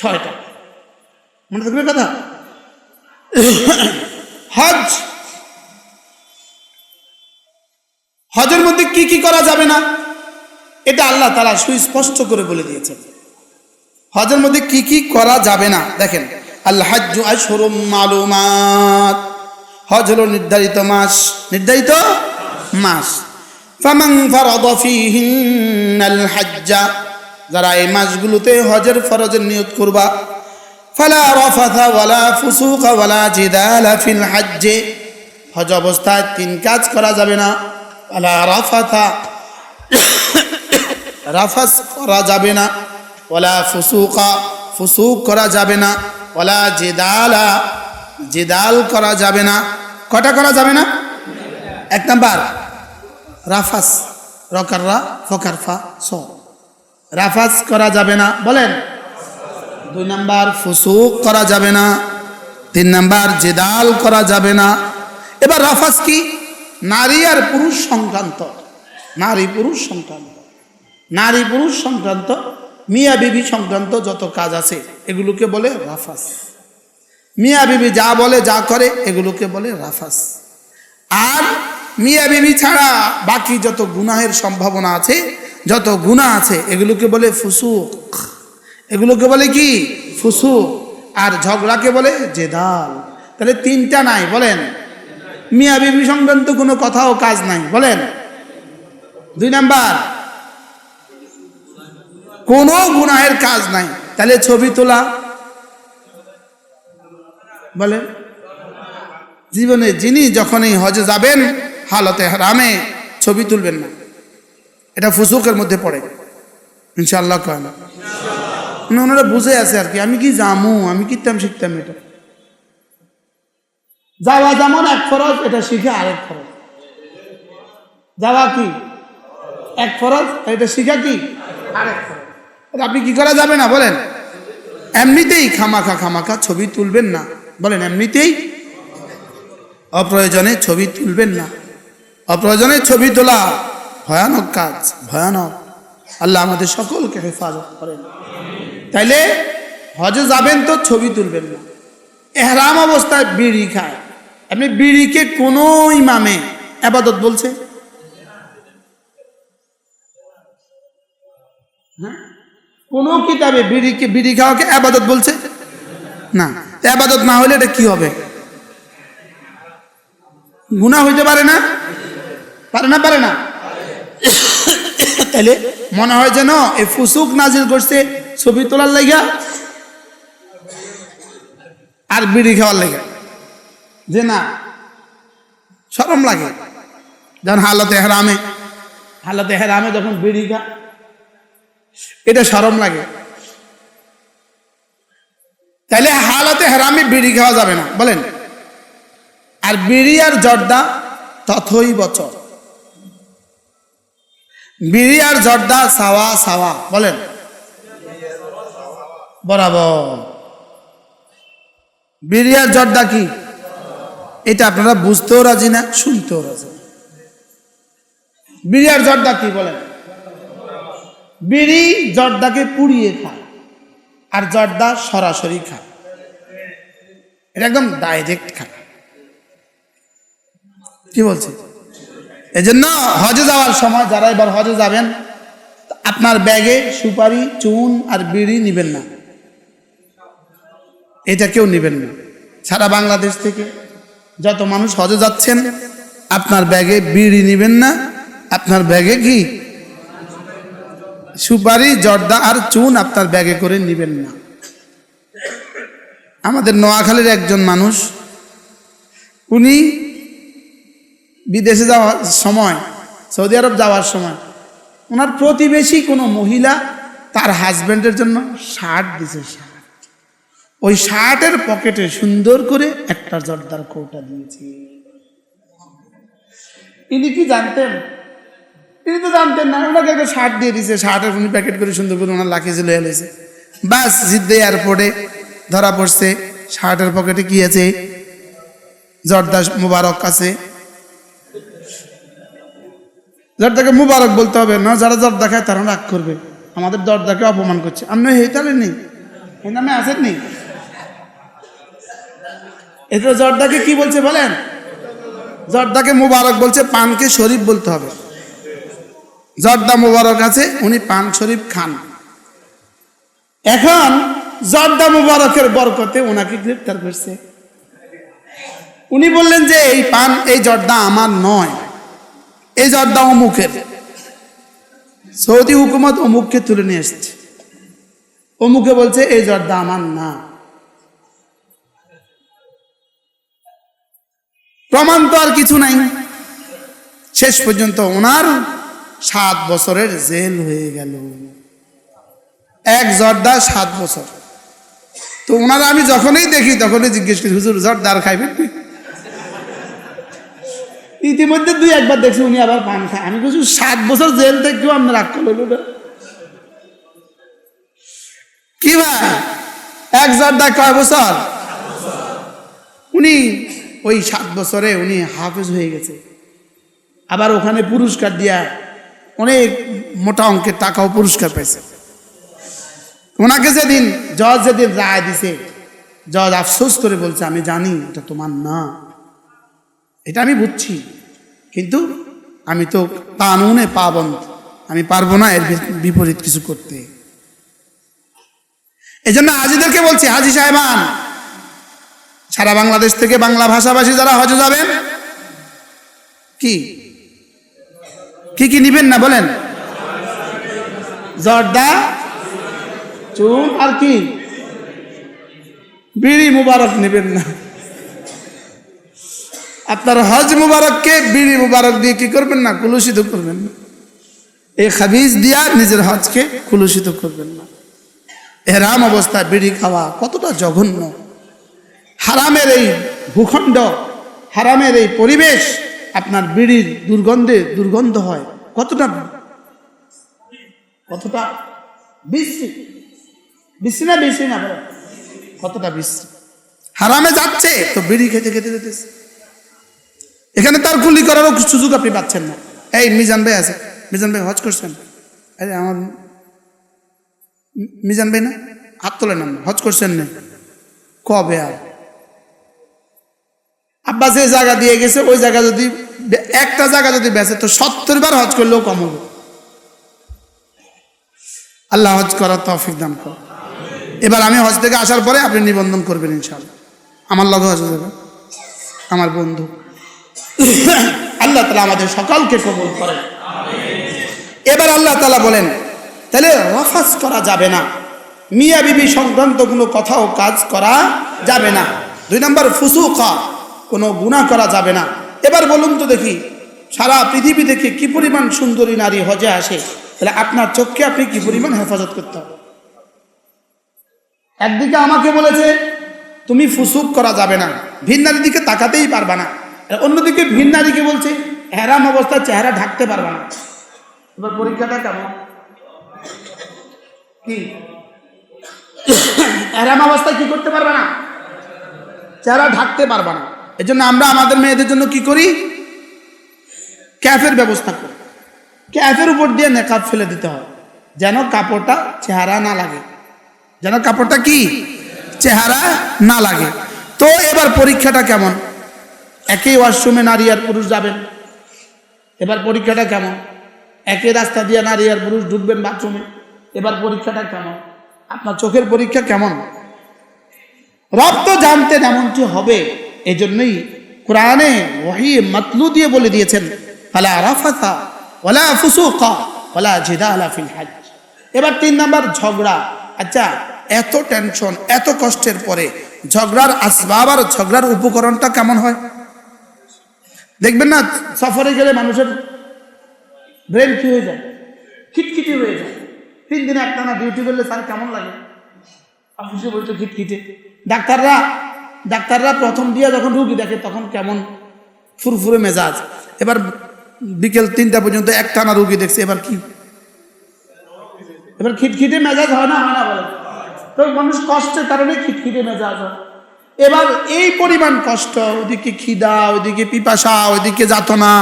6টা। মনে থাকবে কথা? হজ, হজের মধ্যে কি কি করা যাবে না এটা আল্লাহ তাআলা সুস্পষ্ট করে বলে দিয়েছেন। হজের মধ্যে কি কি করা যাবে না দেখেন। আল হাজ্জু আশহুরুম মালুমাত। হজ হলো নির্ধারিত মাস, নির্ধারিত মাস। ফামান ফারাদা ফীহিন্নাল হাজ্জা, যারা এই মাসগুলোতে হজের ফরজের নিয়ত করবা, ফালা রাফাথা ওয়ালা ফুসুকা ওয়ালা জিদালা ফিল হাজ্জে। হজ অবস্থায় 3 কাজ করা যাবে না। ওয়ালা রাফাথা, রাফাস করা যাবে না। ওয়ালা ফুসুকা, ফুসুক করা যাবে না। ওয়ালা জিদালা, জিদাল করা যাবে না। কটা করা যাবে না? 1 নাম্বার রাফাস, রকাররা ফকারফা স, রাফাস করা যাবে না। বলেন 2 নাম্বার ফুসুক করা যাবে না। 3 নাম্বার জিদাল করা যাবে না। এবার রাফাস কি? নারী আর পুরুষ সংক্রান্ত, নারী পুরুষ সংক্রান্ত, নারী পুরুষ সংক্রান্ত, মিয়া বিবি সংক্রান্ত যত কাজ আছে এগুলোকে বলে রাফাস। মিয়া বিবি যা বলে, যা করে এগুলোকে বলে রাফাস। আর মিয়া বিবি ছাড়া বাকি যত গুনাহের সম্ভাবনা আছে, যত গুনাহ আছে এগুলোকে বলে ফুসুক। এগুলোকে বলে কি? ফুসুক। আর ঝগড়াকে বলে জেদাল। তাহলে 3টা নাই। বলেন মিয়া বিবি সংক্রান্ত কোনো কথা ও কাজ নাই। বলেন 2 নাম্বার কোনো গুনাহের কাজ নাই। তাহলে ছবি তোলা, বলেন জীবনে যিনি যখন এই হজে যাবেন হালতে হারামে ছবি তুলবেন না। এটা ফুসুকের মধ্যে পড়ে। ইনশাআল্লাহ কয় না, ওনারা বুঝে আছে আর কি, আমি কি জামু, আমি কিতাম শিখতাম। এটা যাওয়া যেমন এক ফরজ, এটা শিখে আরেক ফরজ। যাওয়া কি এক ফরজ, এটা শিখা কি আরেক ফরজ। আপনি কি করা যাবে না বলেন? এমনিতেই খামাখা ছবি তুলবেন না, বলেন এমনিতেই অপ্রয়োজনে ছবি তুলবেন না। অপ্রয়োজনে ছবি তোলা ভয়ানক কাজ, ভয়ানক। আল্লাহ আমাদের সকলকে হেফাজত করেন। তাইলে হজে যাবেন তো ছবি তুলবেন না। এহরাম অবস্থায় বিড়ি খায়, আপনি বিড়িকে কোন ইমামে ইবাদত বলছে? কোন কিতাবে বিড়ি খাওয়াকে ইবাদত বলছে না। ইবাদত না হলে এটা কি হবে? গুনাহ হইতে পারে না? পারে না? তাহলে মনে হয় যেন এই ফুসুক নাজিল করছে ছবি তোলার লাগা আর বিড়ি খাওয়ার লাগা, যে না শরম লাগে। যখন হালতে হেরামে যখন বিড়ি খা, এটা শরম লাগে। তাহলে হালতে হেরামে বিড়ি খাওয়া যাবে না বলেন। আর বিড়ি আর জর্দা তথই বচন, বিড়ি আর জর্দা সাওয়া বলেন, বরাবর। বিড়ি আর জর্দা কি, এটা আপনারা বুঝতেও রাজি না, শুনতেও রাজি না। বিড়ি আর জর্দা কি বলেন? বিড়ি জর্দাকে পুড়িয়ে খায়, আর জর্দা সরাসরি খায়, এটা একদম ডাইরেক্ট খায়। কি বলছে? এজন্য হজে যাওয়ার সময় যারা এবার হজে যাবেন, আপনার ব্যাগে সুপারি, চুন আর বিড়ি নিবেন না, এটা কেউ নিবেন না। সারা বাংলাদেশ থেকে যত মানুষ হজে যাচ্ছেন, আপনার ব্যাগে বিড়ি নিবেন না, আপনার ব্যাগে কি সুপারি, জর্দা আর চুন আপনার ব্যাগে করে নিবেন না। আমাদের নোয়াখালীর একজন মানুষ, উনি বিদেশে যাওয়ার সময়, সৌদি আরব যাওয়ার সময়, ওনার প্রতিবেশী কোনো মহিলা তার হাজব্যান্ডের জন্য শার্ট দিছে। ওই শার্টের পকেটে সুন্দর করে একটা জর্দার কৌটা দিয়েছে। ইনি কি জানতেন? তিনি তো জানতেন না। ওনাকে একটা শার্ট দিয়ে দিয়েছে, শার্টের উনি প্যাকেট করে সুন্দর করে ওনার লাকিজে লয়ে এলেছে। বাস জিদ্দে এয়ারপোর্টে ধরা পড়ছে, শার্টের পকেটে কি আছে? জর্দা মুবারক আছে। জর্দাকে মুবারক বলতে হবে না, যারা জর্দা খায় তারা রাগ করবে, আমাদের জর্দাকে অপমান করছে। আপনি হেতালে নেই, এই নামে আসেন নেই। এটা জর্দাকে কি বলছে বলেন? জর্দাকে মুবারক বলছে, পানকে শরীফ বলতে হবে। জর্দা মুবারক আছে, উনি পান শরীফ খান। এখন জর্দা মুবারকের বরকতে ওনাকে গ্রেফতার করছে। উনি বললেন যে এই পান, এই জর্দা আমার নয়, এই জর্দা অমুকের। সৌদি হুকুমত অমুককে তুলে নিয়ে এসছে, অমুকে বলছে এই জর্দা আমার না। প্রমাণ তো আর কিছু নাই। শেষ পর্যন্ত ওনার 7 বছরের জেল হয়ে গেল। এক জর্দা 7 বছর। তো ওনারা আমি যখনই দেখি তখনই জিজ্ঞেস করি, হুজুর জর্দার খাইবেন? ইতিমধ্যে 2-1 দেখছি উনি আবার পান খায়। আমি বলছি 7 বছর জেল থেকেও আমি রাগ করল কি ভাই? এক জর্দা কয় বছর? উনি ওই 7 বছরে উনি হাফেজ হয়ে গেছে। আবার ওখানে পুরস্কার দিয়া অনেক মোটা অঙ্কের টাকাও পুরস্কার পাইছে। ওনাকে যেদিন রায় দিছে, জজ আফসোস করে বলছে, আমি জানি এটা তোমার না, এটা আমি বুঝছি, কিন্তু আমি তো কানুনে পাবন্দ, আমি পারবো না এর বিপরীত কিছু করতে। এই জন্য হাজিদেরকে বলছি, হাজি সাহেবান, সারা বাংলাদেশ থেকে বাংলা ভাষাভাষী যারা হজে যাবেন, কি কি নিবেন না বলেন? জর্দা, চুন আর কি বিড়ি মুবারক নেবেন না। আপনার হজ মুবারককে বিড়ি মুবারক দিয়ে কি করবেন না? কুলুষিত করবেন না। এই খাবিজ দিয়া নিজের হজকে কুলুষিত করবেন না। এহরাম অবস্থায় বিড়ি খাওয়া কতটা জঘন্য। হারামের এই ভূখণ্ড, হারামের এই পরিবেশ, আপনার বিড়ির দুর্গন্ধ হয় কতটা বিশ্রী না বলো, কতটা বিশ্রী। হারামে যাচ্ছে তো বিড়ি খেতে যেতেছে। এখানে তার কুলি করারও সুযোগ আপনি পাচ্ছেন না। এই মিজান ভাই আছে, মিজান ভাই হজ করছেন? আরে আমার মিজান ভাই না, হাত তোলেন না, হজ করছেন না কবে? আর আব্বা যে জায়গা দিয়ে গেছে ওই জায়গা যদি একটা জায়গা যদি বেঁচে তো 70 বার হজ করলেও কম হবে। আল্লাহ হজ করার তৌফিক দান করুন। এবার আমি হজ থেকে আসার পরে আপনি নিবন্ধন করবেন ইনশাআল্লাহ, আমার লগে হজ যাবে, আমার বন্ধু। আল্লাহ তাআলা আমাদের সকলকে কবুল করেন। এবার আল্লাহ তাআলা বলেন তাহলে রাফাস করা যাবে না, মিয়া বিবি সংক্রান্ত কোনো কথা ও কাজ করা যাবে না। 2 নম্বর ফুসুকা, কোনো গুনাহ করা যাবে না। এবার বলুন তো দেখি, সারা পৃথিবী থেকে কি পরিমাণ সুন্দরী নারী হজে আসে, তাহলে আপনার চোখকে আপনি কি পরিমাণ হেফাজত করতে হবে। একদিকে আমাকে বলেছে তুমি ফুসুক করা যাবে না, ভিন নারীর দিকে তাকাতেই পারবা না, অন্যদিকে ভিন নারীকে বলছে হেরাম অবস্থায় চেহারা ঢাকতে পারবা না। এবার পরীক্ষাটা কেমন? কি হেরাম অবস্থায় কি করতে পারবা না? চেহারা ঢাকতে পারবা না। এই জন্য আমরা আমাদের মেয়েদের জন্য কি করি, ক্যাফের ব্যবস্থা করি। ক্যাফের উপর দিয়ে নেকাব ফেলে দিতে হয়, যেন কাপড়টা চেহারা না লাগে, যেন কাপড়টা কি চেহারা না লাগে। তো এবার পরীক্ষাটা কেমন? একই ওয়াশরুমে নারী আর পুরুষ যাবেন, এবার পরীক্ষাটা কেমন? একই রাস্তা দিয়ে নারী আর পুরুষ ঢুকবেন বাথরুমে, এবার পরীক্ষাটা কেমন? আপনার চোখের পরীক্ষা কেমন? রব তো জানতেন এমনটি হবে, এই জন্যই কোরআনে ওহী মাতলু দিয়ে বলে দিয়েছেন ফালা রাফাসা ওয়ালা ফুসুকা ওয়ালা জিদালা ফিল হজ। এবার 3 নাম্বার ঝগড়া। আচ্ছা, এত টেনশন এত কষ্টের পরে ঝগড়ার আসবাব আর ঝগড়ার উপকরণটা কেমন হয় দেখবেন না। সফরে গেলে মানুষের ব্রেন কি হয়ে যায়, খিটখিটে হয়ে যায়। 3 দিনে একটানা ডিউটি করলে স্যার কেমন লাগে, অফিসে বলতে খিটখিটে। ডাক্তাররা প্রথম দিয়ে যখন রুগী দেখে তখন কেমন ফুরফুরে মেজাজ। এবার বিকেল 3টা পর্যন্ত একটানা রুগী দেখছে, এবার কি, এবার খিটখিটে মেজাজ হয় না বলে তো মানুষ কষ্টের কারণে খিটখিটে মেজাজ হয়। এবার এই পরিমাণ কষ্ট, ওইদিকে খিদা, ওইদিকে পিপাসা, ওইদিকে যাতনা,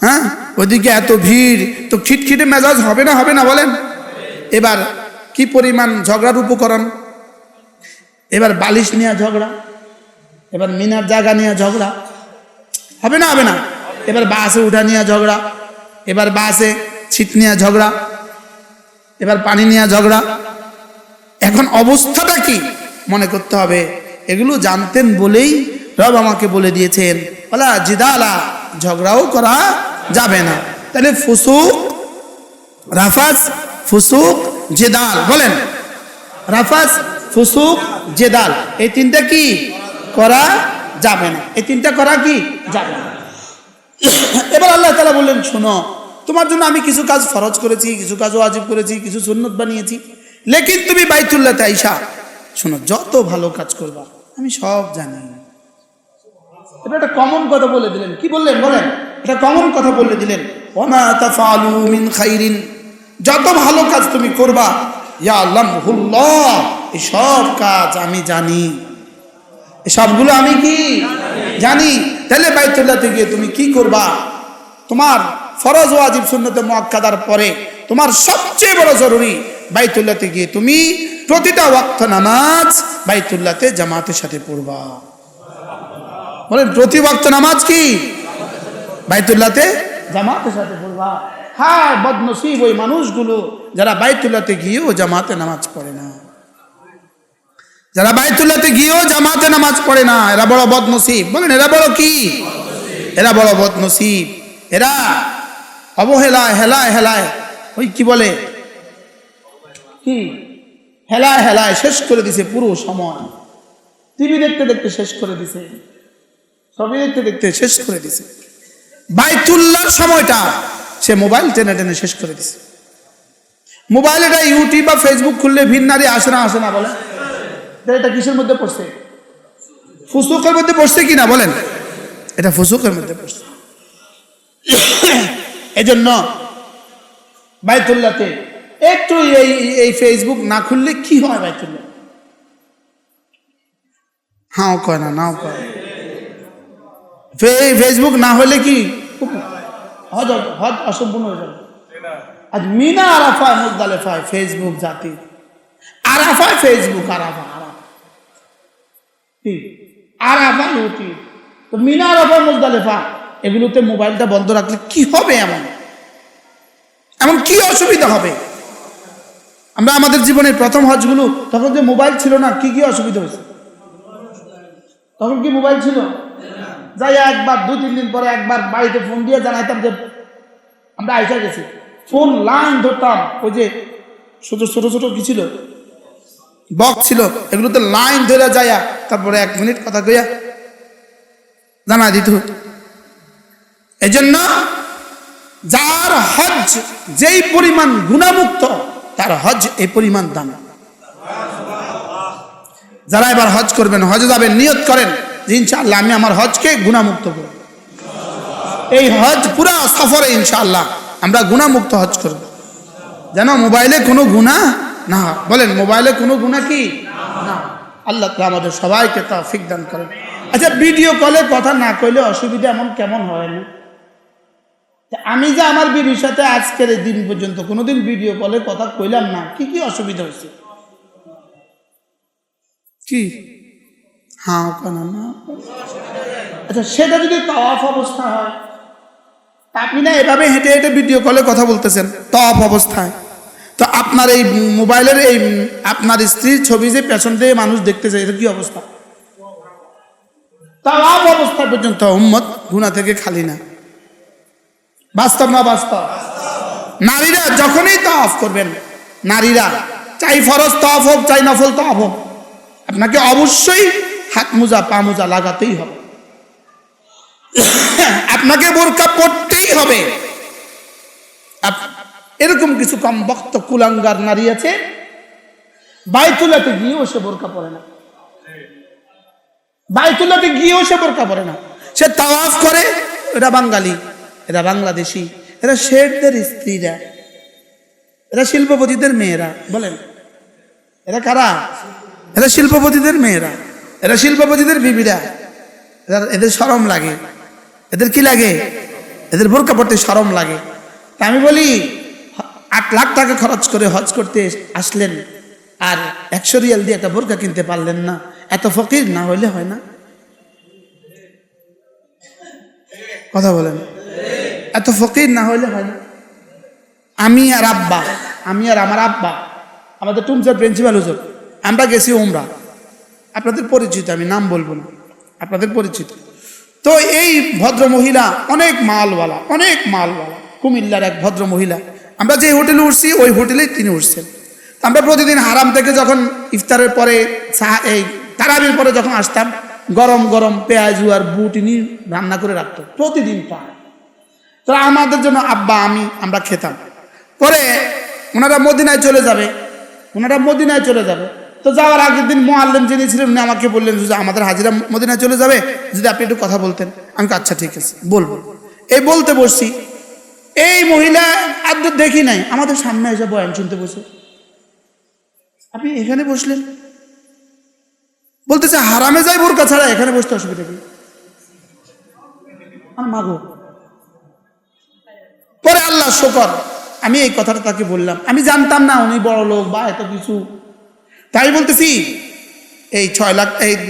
হ্যাঁ ওইদিকে এত ভিড়, তো খিটখিটে মেজাজ হবে না বলেন। এবার কি পরিমাণ ঝগড়ার উপকরণ, এবার বালিশ নিয়ে ঝগড়া, এবার মিনার জায়গা নিয়ে ঝগড়া, হবে না। এবার বাসে উঠা নিয়ে ঝগড়া, এবার বাসে ছিট নিয়ে ঝগড়া, এবার পানি নিয়ে ঝগড়া। এখন অবস্থাটা কি মনে করতে হবে, এগুলো জানতেন বলেই রব আমাকে বলে দিয়েছেন ওয়ালা জিদালা, ঝগড়াও করা যাবে না। তাহলে ফুসুক, রাফাস, ফুসুক, জিদাল, বলেন রাফাস, ফুসুক, জিদাল, এই 3টা কি করা যাবে না, এই 3টা করা কি যাবে না। এবার আল্লাহ তাআলা বললেন শোনো, তোমার জন্য আমি কিছু কাজ ফরজ করেছি, কিছু কাজ ওয়াজিব করেছি, কিছু সুন্নত বানিয়েছি, লেকিন তুমি বাইতুল্লাহতে আইসা শোনো, যত ভালো কাজ করবা আমি সব জানি। এটা একটা কমন কথা বলে দিলেন। কি বললেন বলেন? এটা কমন কথা বলে দিলেন। ওমা তাফআলু মিন খাইরিন, যত ভালো কাজ তুমি করবা ইয়ালামহুল্লাহ, এই সব কাজ আমি জানি, এই সবগুলো আমি কি জানি। তাহলে বাইতুল্লাহতে গিয়ে তুমি কি করবা? তোমার ফরজ ওয়াজিব সুন্নতে মুআক্কাদার পরে তোমার সবচেয়ে বড় জরুরি বাইতুল্লাহতে গিয়ে তুমি প্রতিটা ওয়াক্ত নামাজ বাইতুল্লাহতে জামাতের সাথে পড়বা। বলেন প্রতি ওয়াক্ত নামাজ কি বাইতুল্লাহতে জামাতের সাথে পড়বা। হ্যাঁ, বদনসিব ওই মানুষগুলো যারা বাইতুল্লাহতে গিয়েও জামাতে নামাজ পড়ে না, যারা বাইতুল্লাহতে গিয়েও জামাতে নামাজ পড়ে না, এরা বড় বদনসিব। বলেন এরা বড় কি? এরা বড় বদনসিব। এরা অবহেলায় হেলায় ওই কি বলে কি হেলায় শেষ করে দিছে পুরো সময়। টিভি দেখতে শেষ করে দিছে, ছবি দেখতে শেষ করে দিছে। বাইতুল্লাহর সময়টা সে মোবাইল টেনে টেনে শেষ করে দিছে। মোবাইল এটা ইউটিউব বা ফেসবুক খুললে ভিন নারী আসে না বলেন? এটা কিসের মধ্যে পড়ছে? ফুসুকের মধ্যে পড়ছে কিনা বলেন? এটা ফুসুকের মধ্যে পড়ছে। এজন্য বাইতুল্লাহতে একটু এই ফেসবুক না খুললে কি হয় বাইতুল্লাহ? হাও কয় না, নাও কয়। ফেসবুক না হলে কি হজ অসম্পূর্ণ হয়ে যাবে। আজ মিনা আরাফায় মুজদালিফায় ফেসবুক জাতি, আরাফায় ফেসবুক, আরাফা ইউটিউব, তো মিনা আরাফা মুজদালিফা এগুলোতে মোবাইলটা বন্ধ রাখলে কি হবে? এমন কি অসুবিধা হবে? আমরা আমাদের জীবনের প্রথম হজগুলো তখন যে মোবাইল ছিল না, কি অসুবিধা হয়েছে? তখন কি মোবাইল ছিল? যাই একবার 2-3 দিন পরে একবার বাড়িতে ফোন দিয়ে জানাইতাম যে আমরা আইসা গেছি। ফোন লাইন ধরতাম, ওই যে ছোট কি ছিল, বক্স ছিল, এগুলোতে লাইন ধরে যাইয়া তারপরে 1 মিনিট কথা কইয়া জানা দিত। এজন্য যার হজ যেই পরিমাণ গুনাহমুক্ত, তার হজ এই পরিমাণ দাম। যারা এবার হজ করবেন, হজে যাবেন, নিয়ত করেন যে ইনশাআল্লাহ আমি আমার হজকে গুনাহমুক্ত করব। এই হজ পুরা সফরে ইনশাআল্লাহ আমরা গুনাহমুক্ত হজ করব, যেন মোবাইলে কোনো গুনাহ না হয়। বলেন, মোবাইলে কোনো গুনাহ কি না? আল্লাহ তাআলা আমাদের সবাইকে তৌফিক দান করেন। আচ্ছা, ভিডিও কলে কথা না কইলে অসুবিধা এমন কেমন হয় না? আমি যে আমার বিবির সাথে আজকের এই দিন পর্যন্ত কোনোদিন ভিডিও কলে কথা কইলাম না, কি অসুবিধা হয়েছে? কি হ্যাঁ কেন না? আচ্ছা, সেটা যদি তাওয়াফ অবস্থা হয়, আপনি না এভাবে হেঁটে হেঁটে ভিডিও কলে কথা বলতেছেন তাওয়াফ অবস্থায়, তো আপনার এই মোবাইলের এই আপনার স্ত্রীর ছবি যে পেছন দিয়ে মানুষ দেখতেছে, এটা কি অবস্থা? তাওয়াফ অবস্থা পর্যন্ত উম্মত গুনাহ থেকে খালি না। বাস্তব না বাস্তব? নারীরা যখনই তাওয়াফ করবেন, নারীরা চাই ফরজ তাওয়াফ হোক চাই নফল তাওয়াফ হোক, আপনাকে অবশ্যই হাত মোজা পা মোজা লাগাতেই হবে, আপনাকে বোরকা পরতেই হবে। এরকম কিছু কম বক্ত কুলাঙ্গার নারী আছে, বাইতুল্লাহতে গিয়েও সে বোরকা পরে না, বাইতুল্লাহতে গিয়েও সে বোরকা পরে না। সে তাওয়াফ করে, এটা বাঙালি, এরা বাংলাদেশি, এরা শেঠদের স্ত্রীরা, এরা শিল্পপতিদের মেয়েরা। বলেন, এরা কারা? এরা শিল্পপতিদের মেয়েরা, এরা শিল্পপতিদের বিবিরা। এদের শরম লাগে, এদের কি লাগে? এদের বোরকা পড়তে শরম লাগে। তা আমি বলি, 8 লাখ টাকা খরচ করে হজ করতে আসলেন, আর 100 রিয়াল দিয়ে একটা বোরকা কিনতে পারলেন না, এত ফকির না হইলে হয় না? কথা বলেন, এত ফকির না হইলে হয় না? আমি আর আমার আব্বা, আমাদের টুমচার প্রিন্সিপাল হুজুর, আমরা গেছি উমরা, আপনাদের পরিচিত, আমি নাম বলবো না, আপনাদের পরিচিত। তো এই ভদ্র মহিলা অনেক মালওয়ালা, কুমিল্লার এক ভদ্র মহিলা। আমরা যে হোটেলে উঠছি ওই হোটেলেই তিনি উঠছেন। আমরা প্রতিদিন হারাম থেকে যখন ইফতারের পরে এই তারাবির পরে যখন আসতাম, গরম গরম পেঁয়াজু আর বুট ইনি রান্না করে রাখতো প্রতিদিন প্রায়। তো আমাদের জন্য আব্বা আমরা খেতাম। পরে ওনারা মদিনায় চলে যাবে, তো যাওয়ার আগের দিন মুআল্লিম যিনি ছিলেন উনি আমাকে বললেন যে আমাদের হাজিরা মদিনায় চলে যাবে, যদি আপনি একটু কথা বলতেন। আমি আচ্ছা ঠিক আছে বলবো। এই বলতে বসছি, এই মহিলা আদৌ দেখি নাই আমাদের সামনে এসে বয়ান শুনতে বসে। আপনি এখানে বসলেন? বলতেছে হারামে যাই বোরকা ছাড়া এখানে বসতে অসুবিধা কি? আর মাগো, পরে আল্লাহ শুকর আমি এই কথাটা তাকে বললাম। আমি জানতাম না উনি বড় লোক বা এত কিছু, তাই বলতেছি এই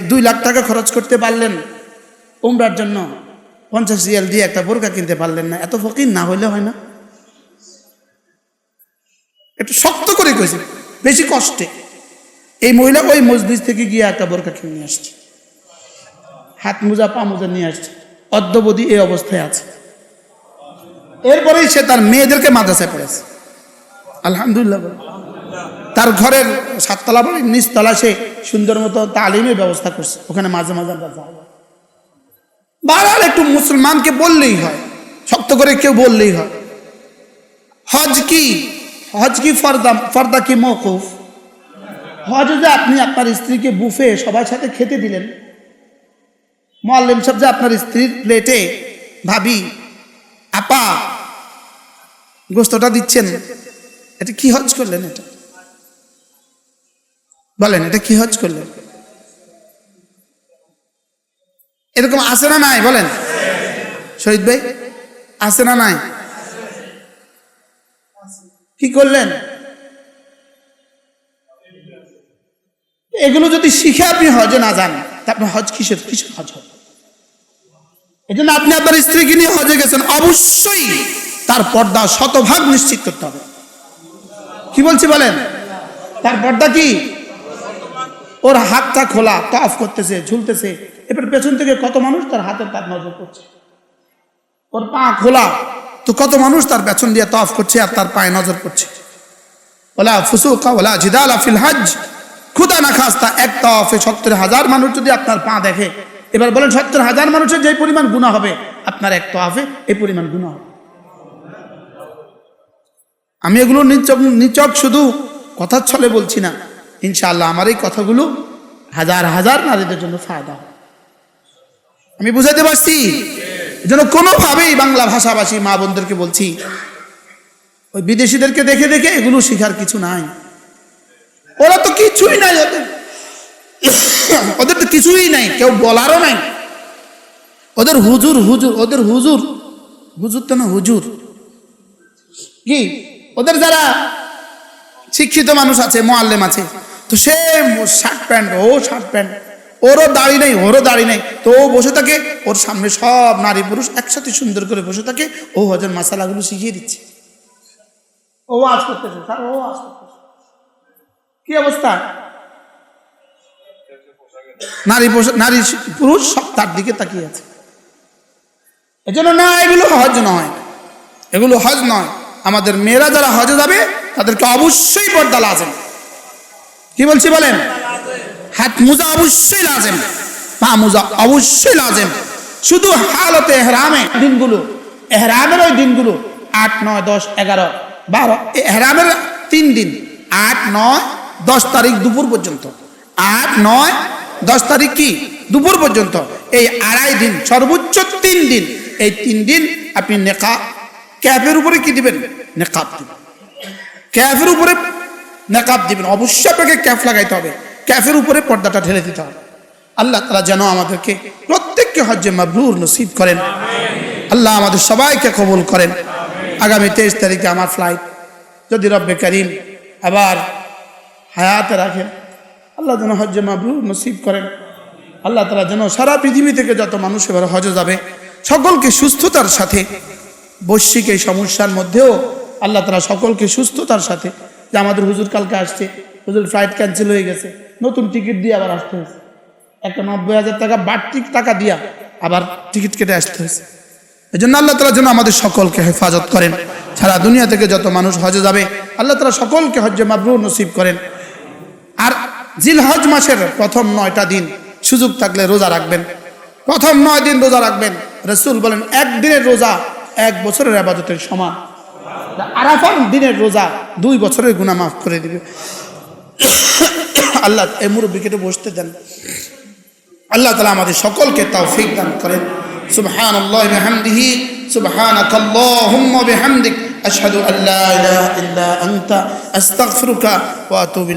2 লাখ টাকা খরচ করতে পারলেন উমরার জন্য, 50 রিয়াল দিয়ে একটা বোরকা কিনতে পারলেন না, এত ফকির না হইলে হয় না? একটু শক্ত করে কইছে, বেশি কষ্টে। এই মহিলা ওই মসজিদ থেকে গিয়ে একটা বোরকা কিনে নিয়ে আসছে, হাত মোজা পা মোজা নিয়ে আসছে, অদ্যবধি এই অবস্থায় আছে। এরপরেই সে তার মেয়েদেরকে মাদ্রাসায় পড়েছে, আলহামদুলিল্লাহ। তার ঘরের 7 তলা বাড়ির নিচতলা সে সুন্দর মতো তালিমের ব্যবস্থা করছে, ওখানে মাঝে মাঝে আমরা যাই। বারবার একটু মুসলমানকে বললেই হয়, শক্ত করে কেউ বললেই হয়। হজ কি? হজ কি ফরদা, ফরদা কি মওকুফ? হজ যে আপনি আপনার স্ত্রীকে বুফে সবার সাথে খেতে দিলেন, মুআল্লিম সাহেব যে আপনার স্ত্রীর প্লেটে ভাবি আপা গোস্তটা দিচ্ছেন, এটা কি হজ করলেন? এটা বলেন, এটা কি হজ করলেন? এরকম আছে না নাই? বলেন শহীদ ভাই, আছে না নাই? কি করলেন? এগুলো যদি শিখে আপনি হজে না যান, তা আপনার হজ কিসের কিসের হজ হবে? এই জন্য আপনি আপনার স্ত্রীকে নিয়ে হজে গেছেন, অবশ্যই তার পর্দা শতভাগ নিশ্চিত করতে হবে। কি বলছি বলেন? তার পর্দা কি? ওর হাতটা খোলা, তওয়াফ করতেছে, ঝুলতেছে, এবার পেছন থেকে কত মানুষ তার হাতের তার নজর করছে। ওর পা খোলা, তো কত মানুষ তার পেছন দিয়ে তওয়াফ করছে আর তার পায়ে নজর করছে। ওয়ালা ফুসুকা ওয়ালা জিদালা ফিল হজ, খুদা না খাস্তা এক তওয়াফে ৭০,০০০ মানুষ যদি আপনার পা দেখে, এবার বলেন ৭০,০০০ মানুষের যে পরিমাণ গুনাহ হবে, আপনার এক তওয়াফে এই পরিমাণ গুনাহ হবে। আমি এগুলো নিচক শুধু কথার ছলে বলছি না, ইনশাআল্লাহ আমার এই কথাগুলো হাজার হাজার নারীদের জন্য ফায়দা হবে। আমি বুঝাতে পারছি? এই জন্য কোনোভাবেই বাংলা ভাষাভাষী মা বোনদেরকে বলছি, ওই বিদেশিদেরকে দেখে দেখে এগুলো শিখার কিছু নাই। ওরা তো কিছুই নাই, ওদের তো কিছুই নাই, কেউ বলারও নাই। ওদের হুজুর হুজুর, ওদের হুজুর হুজুর তো না, হুজুর কি, ওদের যারা শিক্ষিত মানুষ আছে, মুআল্লিম আছে, তো সে শার্ট প্যান্ট, ও শার্ট প্যান্ট, ওরও দাড়ি নেই, ওরও দাড়ি নেই, তো ও বসে থাকে, ওর সামনে সব নারী পুরুষ একসাথে সুন্দর করে বসে থাকে, ও হজের মাসালাগুলো শিখিয়ে দিচ্ছে। ও আজ করতেছে স্যার, ও আজ করতেছে। কি অবস্থা? নারী পুরুষ সব তার দিকে তাকিয়ে আছে। এজন্য না, এগুলো হজ নয়, এগুলো হজ নয়। আমাদের মেয়েরা যারা হজে যাবে তাদেরকে অবশ্যই পর্দা লাজেম। কি বলছি বলেন? হাত মোজা অবশ্যই লাজেম, পা মোজা অবশ্যই লাজেম। শুধু হালতে এহরামে দিনগুলো, এহরামের ওই দিনগুলো ৮, ৯, ১০, ১১, ১২, এহরামের ৩ দিন, ৮, ৯, ১০ তারিখ দুপুর পর্যন্ত, ৮, ৯, ১০ তারিখ কি দুপুর পর্যন্ত, এই ২.৫ দিন, সর্বোচ্চ ৩ দিন, এই ৩ দিন আপনি নেকাব, ক্যাফের উপরে কি দিবেন? নেকাব দিবেন। ক্যাফের উপরে নেকাব দিবেন, অবশ্যই আপনাকে ক্যাফ লাগাইতে হবে, ক্যাফের উপরে পর্দাটা ঢেলে দিতে হবে। আল্লাহ তাআলা যেন আমাদেরকে প্রত্যেককে হজ্জে মাবরুর নসিব করেন। আল্লাহ আমাদের সবাইকে কবুল করেন। আগামী 23 তারিখে আমার ফ্লাইট, যদি রব্বে কারীম আবার হায়াতে রাখেন, আল্লাহ যেন হজ্জে মাবরুর নসিব করেন। আল্লাহ তাআলা যেন সারা পৃথিবী থেকে যত মানুষ এবার হজে যাবে সকলকে সুস্থতার সাথে, বৈশ্বিক এই সমস্যার মধ্যেও আল্লাহ তাআলা সকলকে সুস্থতার সাথে, যে আমাদের হুজুর কালকে আসছে, হুজুর ফ্লাইট ক্যান্সেল হয়ে গেছে, নতুন টিকিট দিয়ে আবার আসতে হয়েছে, একটা ৯০,০০০ টাকা বাড়তি টাকা দিয়া আবার টিকিট কেটে আসতে হয়েছে। এই জন্য আল্লাহ তাআলা যেন আমাদের সকলকে হেফাজত করেন। সারা দুনিয়া থেকে যত মানুষ হজে যাবে আল্লাহ তাআলা সকলকে হজ্জে মাবরুর নসিব করেন। আর জিলহজ মাসের প্রথম 9টা দিন সুযোগ থাকলে রোজা রাখবেন, প্রথম 9 দিন রোজা রাখবেন। রাসূল বলেন, একদিনের রোজা 1 বছরের ইবাদতের সমান। আরাফার দিনের রোজা 2 বছরের গুনাহ মাফ করে দিবে। আল্লাহ এই মুরব্বিকে বসতে দেন। আল্লাহ তাআলা আমাদের সকলকে তৌফিক দান করেন। সুবহানাল্লাহি ওয়া বিহামদিহি, সুবহানাকাল্লাহুম্মা ওয়া বিহামদিক, আশহাদু আল্লা ইলাহা ইল্লা আনতা, আস্তাগফিরুকা ওয়া আতুবু ইলাইক।